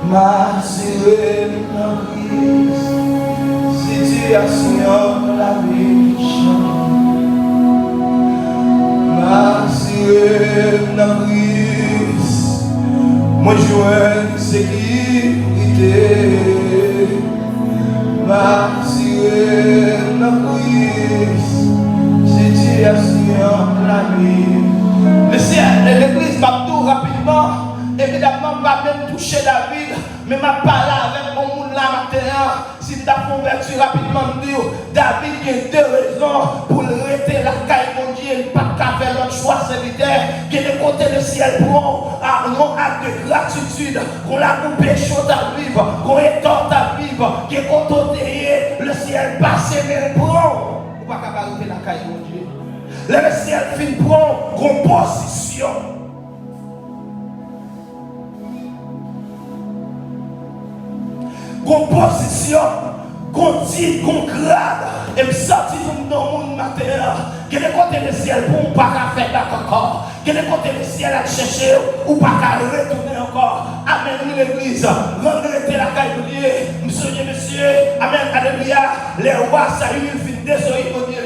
m'assurer la crise, situation la vie, m'assurer la crise, moi jouer une sécurité, m'assurer la crise, situation la vie. L'église m'a tout rapidement, évidemment, va même toucher David, mais m'a parlé avec mon monde là maintenant. Si tu as converti rapidement, David a deux raisons pour arrêter la caille mon Dieu, il n'a pas faire l'autre choix serviteur, qui est de côté le ciel pour un acte de gratitude, qu'on l'a coupé chaud à vivre, qu'on est tort à vivre, qui est contenté, le ciel passé, mais le prend. On ne va pas arrêter la caille mon Dieu. Le ciel fin prend composition. Composition, qu'on dit, qu'on grade, et me sortir dans le monde matériel. Quel est côté le ciel pour ne pas faire encore? Quel est côté le ciel à chercher ou pas retourner encore? Amen, l'église. Regrettez la caille de Dieu. Monsieur, amen, alléluia. Les rois Saül fin désobéir,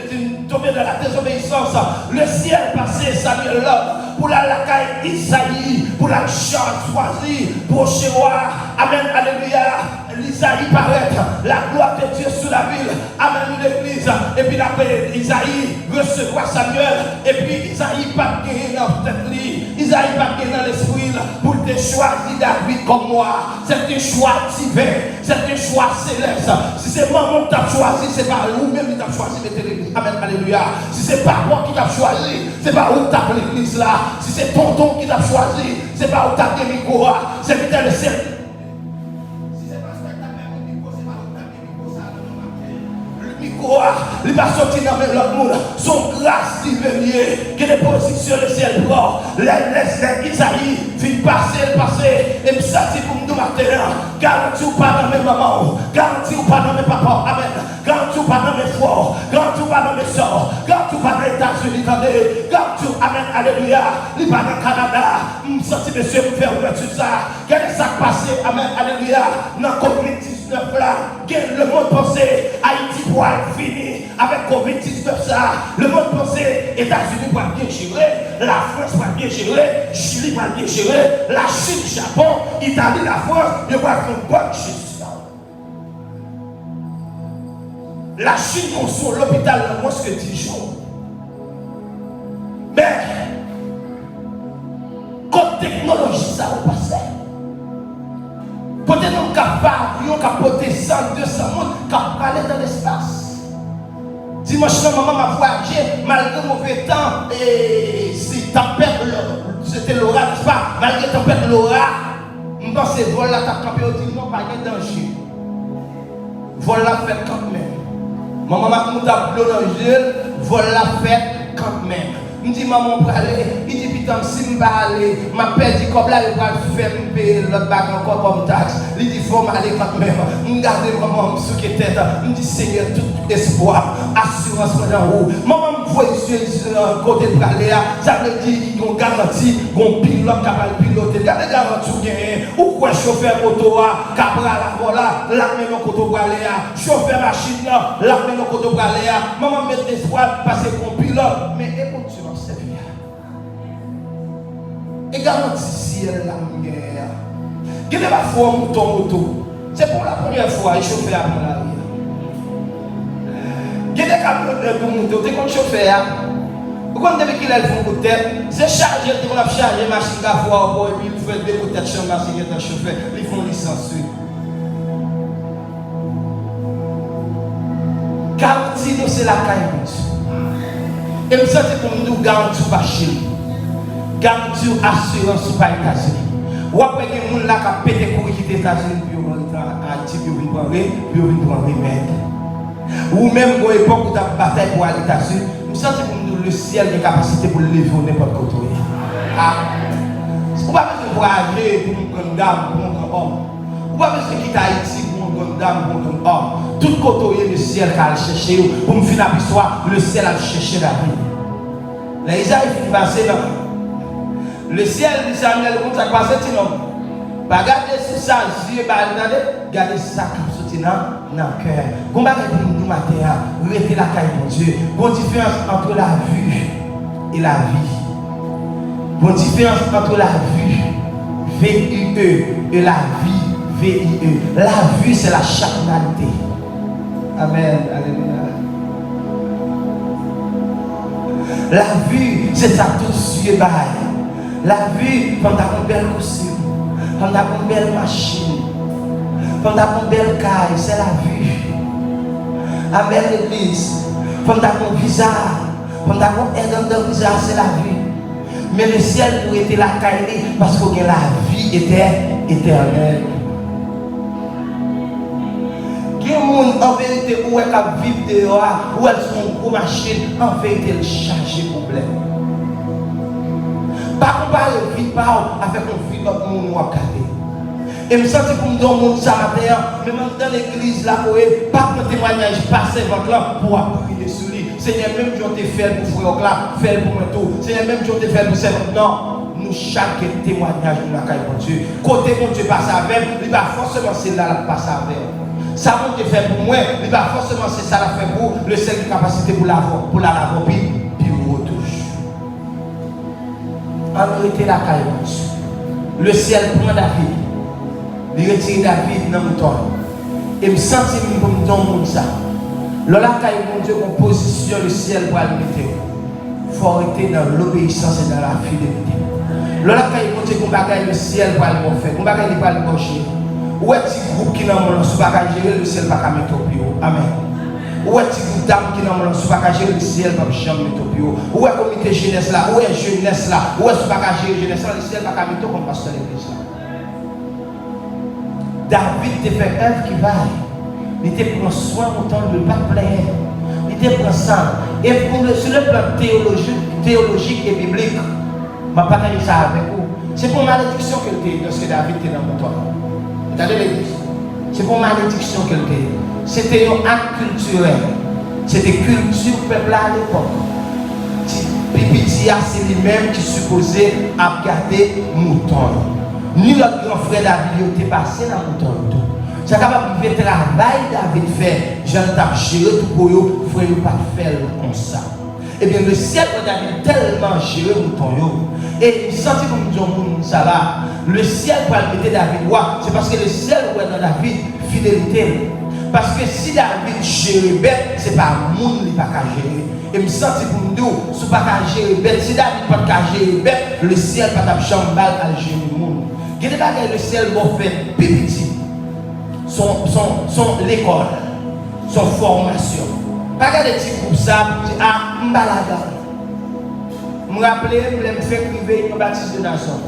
tomber dans la désobéissance. Le ciel passé, Samuel l'homme. Pour la caille Isaïe, pour la chance choisie, pour chez roi. Amen, alléluia. Isaïe paraît, la gloire de Dieu sur la ville. Amen, l'église. Et puis après, Isaïe recevoir Samuel. Et puis Isaïe pas gagné dans tête lui. Isaïe pas gagné dans l'esprit pour te choisir David comme moi. C'est un choix divin. C'est un choix céleste. Si c'est maman qui t'a choisi, c'est pas vous-même qui t'a choisi de l'église. Amen, alléluia. Si c'est pas moi qui t'a choisi, c'est pas où t'as l'église là. Si c'est tonton qui t'a choisi, c'est pas où t'as gagné quoi. C'est peut-être le ciel. Il va sortir dans l'autre monde. Son grâce divine qui est positionné le ciel prend. Les Isaïe fin passer et me sortir pour nous matin. Garantis ou pas dans mes mamans, garantis ou pas dans mes papas, amen. Garantis ou pas dans mes frères, garantis ou pas dans mes soeurs, garantis ou pas dans les États-Unis, garantis ou, amen, alléluia. Il va dans le Canada, me sortir monsieur me faire ouverture ça. Quel est ça passé, amen, alléluia. Dans COVID-19 là, le monde pensait Haïti pour fini avec COVID-19 ça. Le monde pensait États-Unis va bien gérer, la France va bien gérer, Chili va bien gérer, la Chine, Japon, Italie, la France, ils vont faire une bonne gestion. La Chine consomme l'hôpital dans moins que 10 jours. Mais, comme technologie, ça va passer. Peut-être nous capables, capoter 100, 200 monde, capables aller dans l'espace. Dimanche, maman m'a voyagé, malgré mauvais temps, et si tempête, c'était l'orage, n'est-ce pas? Malgré tempête, l'orage, je pense que vol là, t'as campé, on dit non, pas de danger. Vol là, fait quand même. Maman m'a dit, l'eau dans le gel, vol là, fait quand même. Je dis, maman, pour aller, il dit, putain, si je vais aller, ma père dit, comme là, il va faire payer l'autre bague encore comme taxe. Il dit, il faut m'aller quand même. Je garde maman, ce qui est tête. Je dis, Seigneur, tout espoir, assurance en haut. Maman, me voit ici, côté de aller, ça veut dire, ils ont garanti, qu'on pilote, capable de piloter. Regardez, garantie, ou quoi, chauffeur moto, cabra, la voilà, l'armée, non, côté de aller, chauffeur machine, l'armée, non, côté de aller. Maman, met l'espoir, parce qu'on pilote. Mais écoute, et garantie ciel la lumière. Quelle est la foi mouton moto? C'est pour la première fois il chauffe après l'arrière. Quel est le camion de moto? Tu es comme chauffeur. Quand depuis qu'il a le fond de tête, c'est chargé, on a chargé machine à voir et puis il fait des coups de tête sur la machine de chauffeur. Ils font licence. Garantie c'est la caille. Et nous sommes pour nous garantir pas chez nous. Garantie assurance pas États-Unis. Ou après des gens là qui ont pété pour quitter les États-Unis, puis ils vont rentrer à Haïti, puis ils vont prendre remède. Ou même à l'époque où tu as bataille pour aller t'assurer, je sens que le ciel a capacité pour lever n'importe côté. Ah. Vous ne pouvez pas voyager pour une grande dame, pour un grand homme. Vous ne pouvez pas quitter Haïti pour une grande dame, pour un grand homme. Tout côté le ciel qui a cherché, pour me finir l'histoire, le ciel a cherché la vie. Là, Isaïe finit passer là. Le ciel dit Samuel, comme ça passe, c'est non. Regardez ça, regardez ça qui sortit dans le cœur. Comment nous matin, rester la caille de Dieu. Bonne différence entre la vue et la vie. Bonne différence entre la vue, V-U-E, et la vie, V-I-E. La vue, c'est la charnalité. Amen. Alléluia. La vue, c'est ça tout suivre. La vue, quand tu as une belle costume, quand tu as une belle machine, quand tu as une belle caille, c'est la vue. Amen, l'église. Quand tu as un visage, quand tu as un aide dans le visage, c'est la vue. Mais le ciel pour être la caille parce que la vie était éternelle. Qui est en vérité où elle vit dehors, où elles sont une grosse machine, en vérité elle charge problème. Pas comparer vie par avec une vie d'autre monde ou à garder. Et je me sens pour me donner ça matin, même dans l'église là, pas de témoignage passé votre là pour appuyer sur lui. Seigneur, même si on te fait pour frère là, fait pour moi tout. Seigneur, même si on te fait pour ça, non. Nous, chaque témoignage, nous la caille pour Dieu. Côté mon Dieu passe avec, il va forcément c'est là la passe avec. Ça mon Dieu fait pour moi, il va forcément c'est ça la fait pour le seul capacité pour la laver, puis vous retouche. En vérité, la caille pour Dieu. Le ciel prend David. Il retire David dans le temps. Et me sentir pour me donner ça. Lorsque mon Dieu position le ciel pour le mettre, il faut arrêter dans l'obéissance et dans la fidélité. Lorsque mon Dieu bagaille le ciel pour le faire, on bagaille pas le marcher. Où est ce groupe qui n'a pas sous bagage gérer le ciel pas mettre au pio. Amen. Où est ce groupe d'âmes qui n'a pas sous bagage gérer le ciel pas jamais mettre au pio. Où est comité jeunesse là, où est jeunesse là, où est sous bagage gérer jeunesse là, le ciel pas mettre comme pasteur l'église là. David te fait œuvre qui vaille. Il te prend soin autant de ne pas plaire. Il te prend ça. Et sur le plan théologique et biblique, je vais partager ça avec vous. C'est pour malédiction que lorsque David était dans mon toit. Regardez l'église. C'est pour malédiction que c'était un acte culturel. C'était culture peuple à l'époque. Pipitia, c'est lui-même qui supposait garder mouton. Ni notre grand frère David était passé dans le mouton. C'est capable de faire le travail David fait. J'en tape gérer tout pour eux, frère, pas faire comme ça. Eh bien, le ciel de David tellement géré le mouton. Et il sentit comme nous disons ça là. Le ciel pour le mettre David, c'est parce que le ciel est dans David fidélité. Parce que si David gère bête, ce n'est pas le monde qui n'a pas gérer. Et je me sens pour nous dire, si pas gérer bête, si David n'a pas gérer bête, le ciel n'a pas de chambal à gérer le monde. Qu'est-ce que le ciel va faire petit? Son l'école, son formation. Pas regarder petit groupe ça, ah, m'balada. Je me rappelle, je me fais priver une baptiste de nation.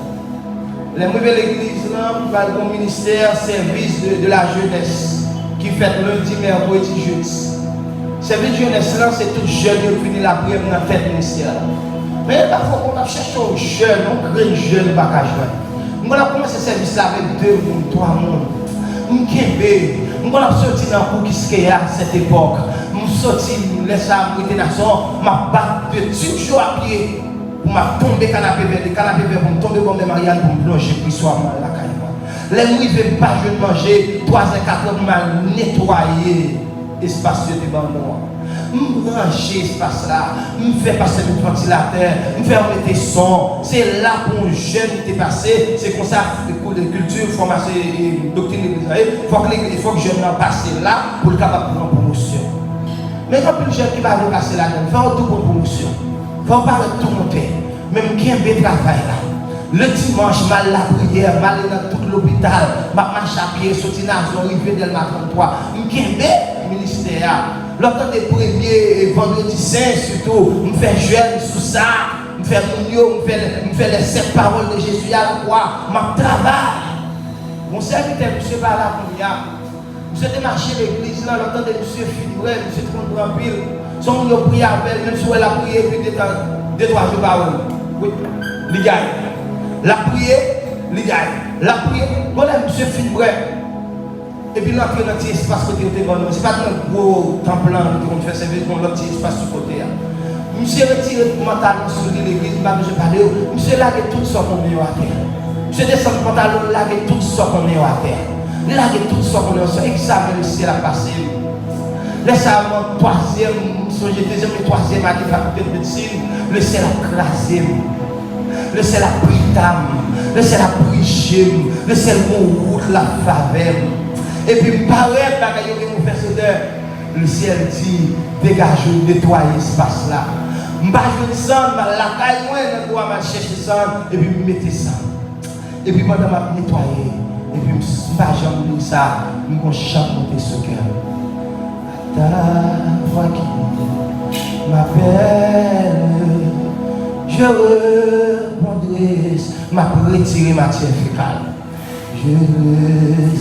Je me rappelle l'église là, le ministère service de la jeunesse qui fait lundi, mercredi, jeudi. Service de jeunesse là, c'est tout jeune qui finit la prière dans la fête ministère. Mais parfois, on a cherché un jeune, un grand jeune, pas qu'à jouer. On a commencé ce service là avec 2 ou 3 mondes. On a sorti dans le cours qui est à cette époque. On sorti, on laisse la nation, ma batte de toujours à pied. Pour m'a tomber canapé vers pour me tomber comme des Marianne pour me plonger pour soit mal la caille. Les nuits, je ne vais pas manger 3 et 4 heures pour me nettoyer l'espace de moi. Je range l'espace là, je fais passer le ventilateur, je fais remettre son. C'est là pour un jeune qui est passé, c'est comme ça, le cours de culture, formation et doctrine de l'Église. Il faut que je jeune passe là pour le capable de prendre promotion. Mais quand le jeune qui va passer là, il faut tout pour promotion. Il faut pas tout monter. Même qui a un peu de travail là. Le dimanche, mal la prière, mal dans tout l'hôpital, ma marche à pied, sortir dans la rivière Delma 33. Je suis un ministère. L'autre des premiers vendredi saint, surtout, je fais jeûne sous ça, je fais mounio, je fais les 7 paroles de Jésus à la croix, je travaille. Mon serviteur, je ne sais pas là pour y Monsieur était marché l'église, là, l'entendait monsieur fibré, monsieur tout en pile. Son monde prié avec, même si elle a prié, puis 2-3 jours par an. Oui, il gagne. La prière, il gagne. La prière, voilà monsieur fibré. Et puis l'entrée dans petit espace côté de bon, c'est pas un gros temple qui fait service dans l'autre petit espace sur côté. Monsieur retire mentalement sur l'église, je parle, monsieur lague tout ce qu'on est à terre. Monsieur descend le pantalon, lague tout ce qu'on est à terre. Lague tout ce qu'on est à terre. Examen le ciel à passer. Laissez avant troisième, songe deuxième et troisième année faculté de médecine, le ciel a crasé. Le ciel a pris d'âme. Le ciel a pris le ciel a route la faveur. Et puis, paraît, le ciel dit, dégagez, nettoyez l'espace là. Je vais sang, la caille, je dois chercher sang, et puis mettez ça. Et puis, pendant que je nettoyer, et puis je vais ça, je vais chanter ce cœur. Ta voix qui m'appelle, je répondrai, m'a retiré matière fécale. Je veux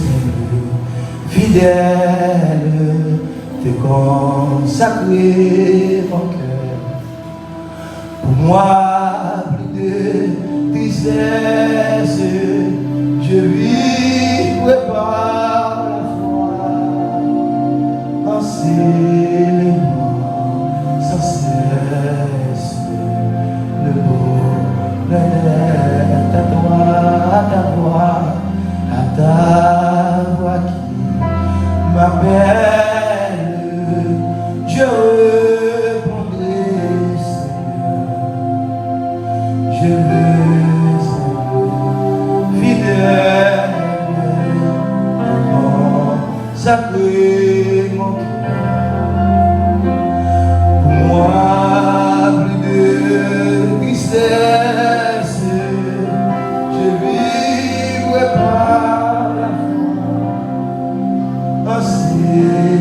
fidèle, te consacrer mon cœur. Pour moi, plus de tristesse, je vivrai par la foi. Enseigne-moi sans cesse le bonheur à ta voix qui m'appelle, je répondrai, Seigneur. Je veux être fidèle, consacrer mon cœur. Pour moi, plus de tristesse, je vivrai par la foi. Enseigne-moi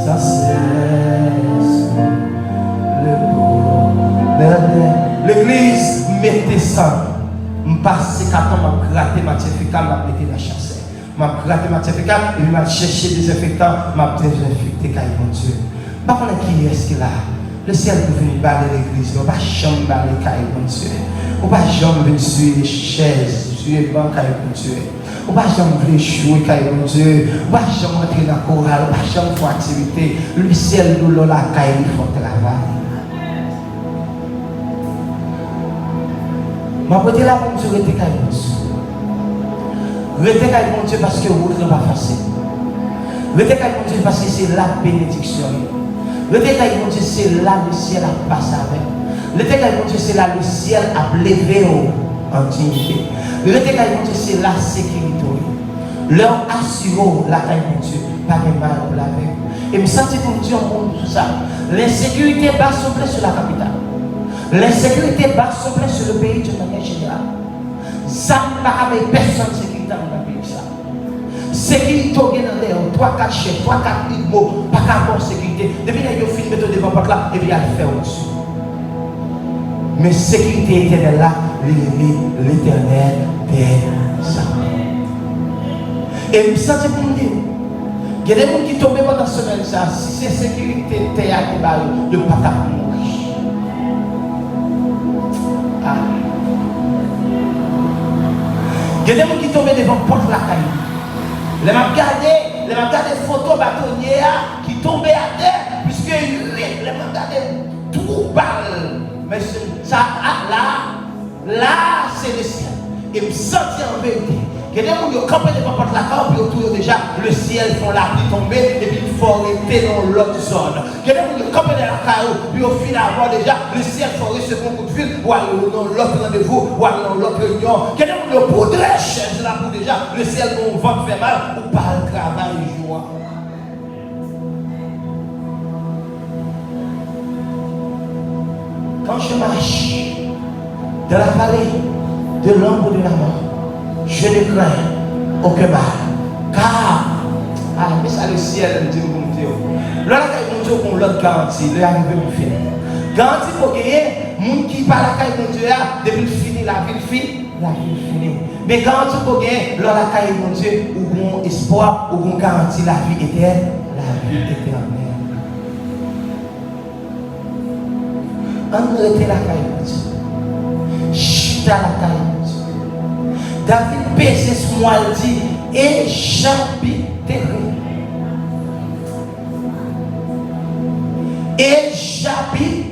sans cesse le bonheur. L'église mettez ça. Je passe 4 ans, je gratte matière fécale, je mettais la chasse. Je gratte matière fécale et je chercher des désinfectants, je désinfecter car mon Dieu. Par contre, qui est-ce qu'il a? Le ciel peut venir balayer l'église, on ne va jamais balayer car mon Dieu. On ne va jamais venir sur les chaises, sur les bancs car mon Dieu. On ne va jamais venir jouer car mon Dieu. On ne va jamais entrer dans le chorale, on ne va jamais faire activité. Le ciel nous l'a car il faut travail. Je vais dire là pour me rester avec mon Dieu. Rester avec mon Dieu parce que vous ne pas facile. Rester avec mon Dieu parce que c'est la bénédiction. Rester avec mon Dieu, c'est là le ciel a passé avec. Rester avec mon Dieu, c'est là le ciel a levé en dignité. Rester avec mon Dieu, c'est la sécurité. Leur assure la taille de mon Dieu, pas de mal pour la vie. Et me sentir pour me dire tout ça. L'insécurité va s'opérer sur la capitale. L'insécurité va s'opérer sur le pays de manière générale. Ça ne va pas avec personne sécurité dans le pays. Sécurité dans l'air, 3-4 chefs, 3-4 mots, pas qu'à bon sécurité. Depuis que vous filmez devant votre là, et puis elle fait au-dessus. Mais sécurité éternelle là, l'éternel des armées. Et je me sens pour me dire, il y a des gens qui tombent pendant ce semaine, si c'est sécurité théâtre, ils ne peuvent pas mourir. Il y a des gens qui tombent devant porte la caille. Les m'a regardé photos bâtonnières qui tombaient à terre, puisque les m'a regardé tout balle. Mais ça, là, c'est le ciel. Et me sentir en vérité. Il y a des gens qui campent devant porte la caille, puis autour déjà, le ciel font la pluie tomber, et puis il faut arrêter dans l'autre zone. Il y a des gens qui campent dans la caille, puis au finalement déjà, le ciel faut recevoir un coup de fil, ou aller dans l'autre rendez-vous, ou aller dans l'autre réunion. Il y a des gens qui poudrent la chaise là pour déjà, le ciel qu'on va faire mal, ou pas le travail joie. Quand je marche dans la vallée de l'ombre de la mort, je ne crains aucun mal. Car, mais ça le ciel, me dit mon Dieu. Là, mon Dieu, on l'autre garantie, le arrivé me finit. Garantie pour gagner, les gens qui parlent à mon Dieu, depuis le fini, la vie finie. Mais garantie qu'on gagne, lors la caille mon Dieu, ou bon espoir, ou bon garantie la vie éternelle. La vie éternelle. On arrête la caille mon Dieu. Chute à la caille mon Dieu. David pèse sur moi, il dit, échappez. Et j'habite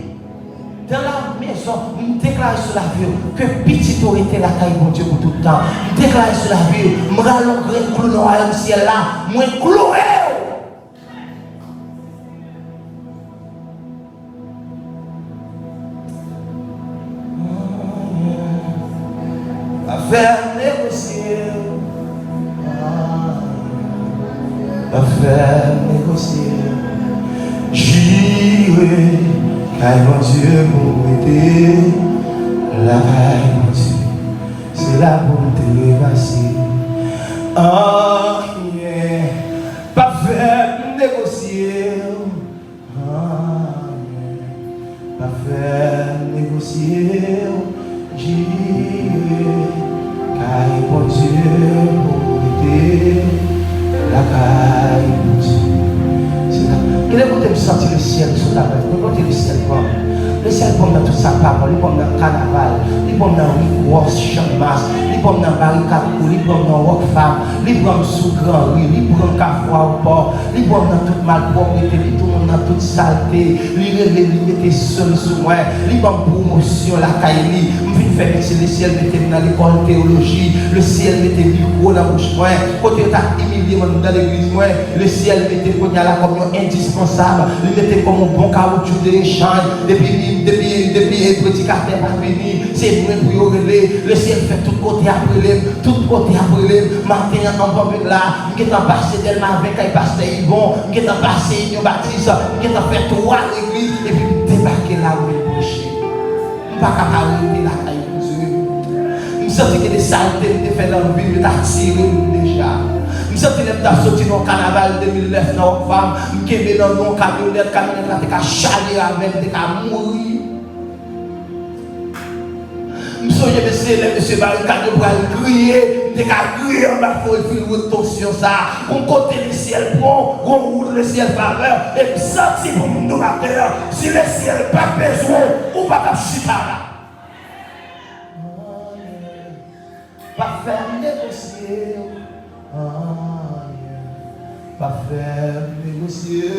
dans la maison, je déclare sur la vie que petit aurait été la caille mon Dieu pour tout le temps. Je déclare sur la vie, je rallonge un clou dans le ciel là, moi cloué. Affaire négocier. Affaire négocier. J'irai, car mon Dieu m'a aidé. La caille, mon Dieu, c'est la bonté passée. Oh, yeah, pas faire négocier. Oh, yeah, pas faire négocier. J'irai, car mon Dieu m'a aidé. La caille, mon Dieu. Quel est votre sentir le ciel sur la terre? Vous le ciel comme le ciel comme dans toute sa parole, il comme dans le carnaval, il comme dans le work champ masse, il comme dans barricade, il comme dans rock femme, il comme sous grand rue, il comme cafouin au port, il comme dans toute malpropreté, il tourne dans toute saleté, il mettait seul sur moi, il comme promotion la caille, il vient faire métier le ciel mettait dans l'école théologie, le ciel mettait micro dans la bouche moi, côté t'as humilié dans l'église moi, le ciel mettait qu'on y a la communion indispensable, il mettait comme un bon caoutchouc de l'échange, depuis les prédicateurs à venir, c'est vrai pour y relayer, le ciel fait tout côté après les, tout côté après les, matin en public là, qui est en passé tellement avec un pasteur Yvon, qui est en passé Union Baptiste, qui est en fait trois l'église, et puis débarquer là où il prêchait. Pas capable de la caille de Dieu. Je sens que des saletés me fait dans le vie, me t'attirer déjà. Je sens que je sorti dans le carnaval 2009 dans une femme, je suis dans mon camionnette là, je suis chalé avec, je suis mourir. Je sens que monsieur Barricade pour crier, je suis crié en bas pour une tension ça, pour côté le ciel bon, on roule le ciel faveur, et puis sentir pour mon donateur, si le ciel n'a pas besoin, ou pas de chita là. Pas faire négocier. Pas faire négocier.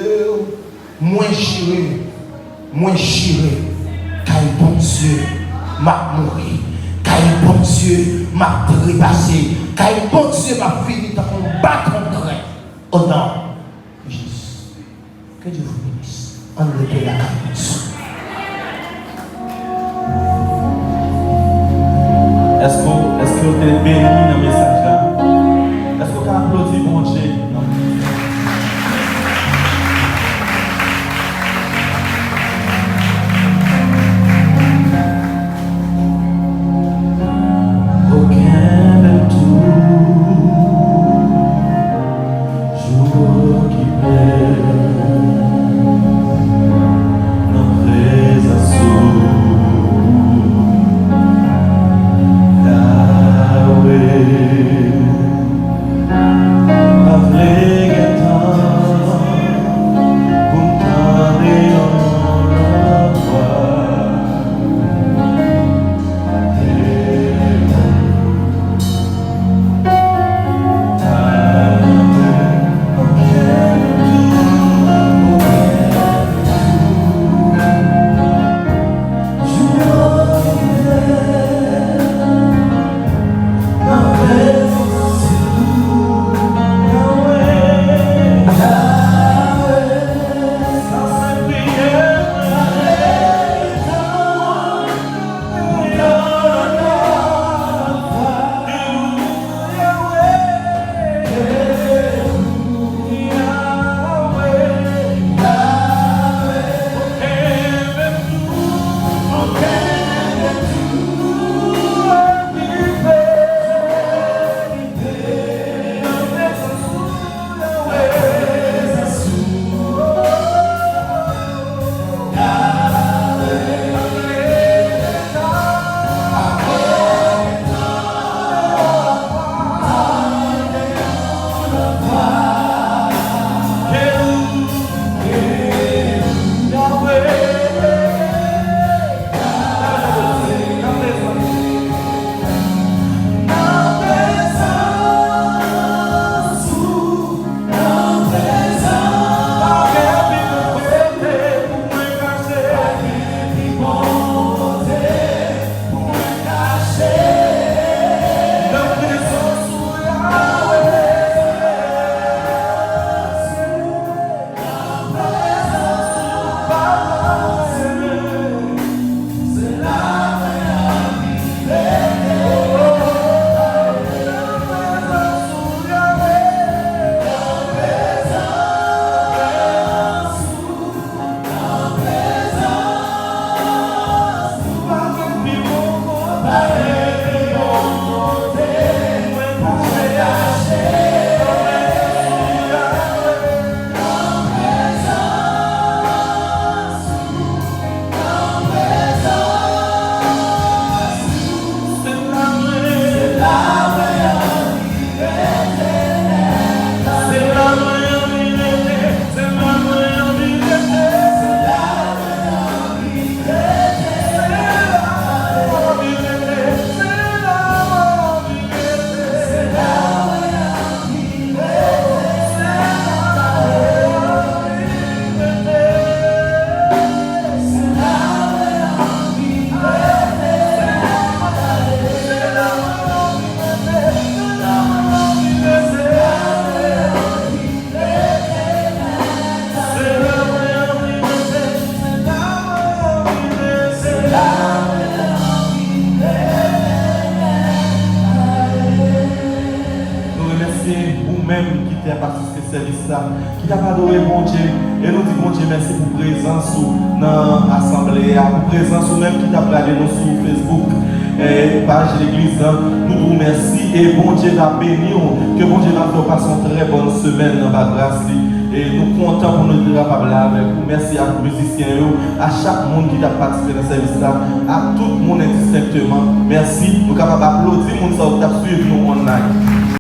Moins chiré, car bon Dieu m'a mouru, car bon Dieu m'a trépassé, car bon Dieu m'a fini dans un bâton concret. Au nom de Jésus. Que Dieu vous bénisse. Enlevez la capuche. Est-ce que vous êtes béni dans le message là? Est-ce que vous applaudissez mon Dieu? Jour qui plaît, musiciens, vous-même qui t'avez participé à ce service-là, qui t'avez adoré bon Dieu. Et nous disons bon Dieu merci pour la présence dans l'assemblée, pour la présence ou même qui t'a regardé nous sur Facebook, page de l'église. Nous vous remercions et bon Dieu t'a béni, que bon Dieu t'a fait passer une très bonne semaine dans la grâce. Et nous comptons pour nous être capables avec vous. Merci à tous les musiciens, à chaque monde qui a participé dans ce service-là, à tout le monde indistinctement. Merci. Nous sommes capables d'applaudir les gens qui ont suivi nous online.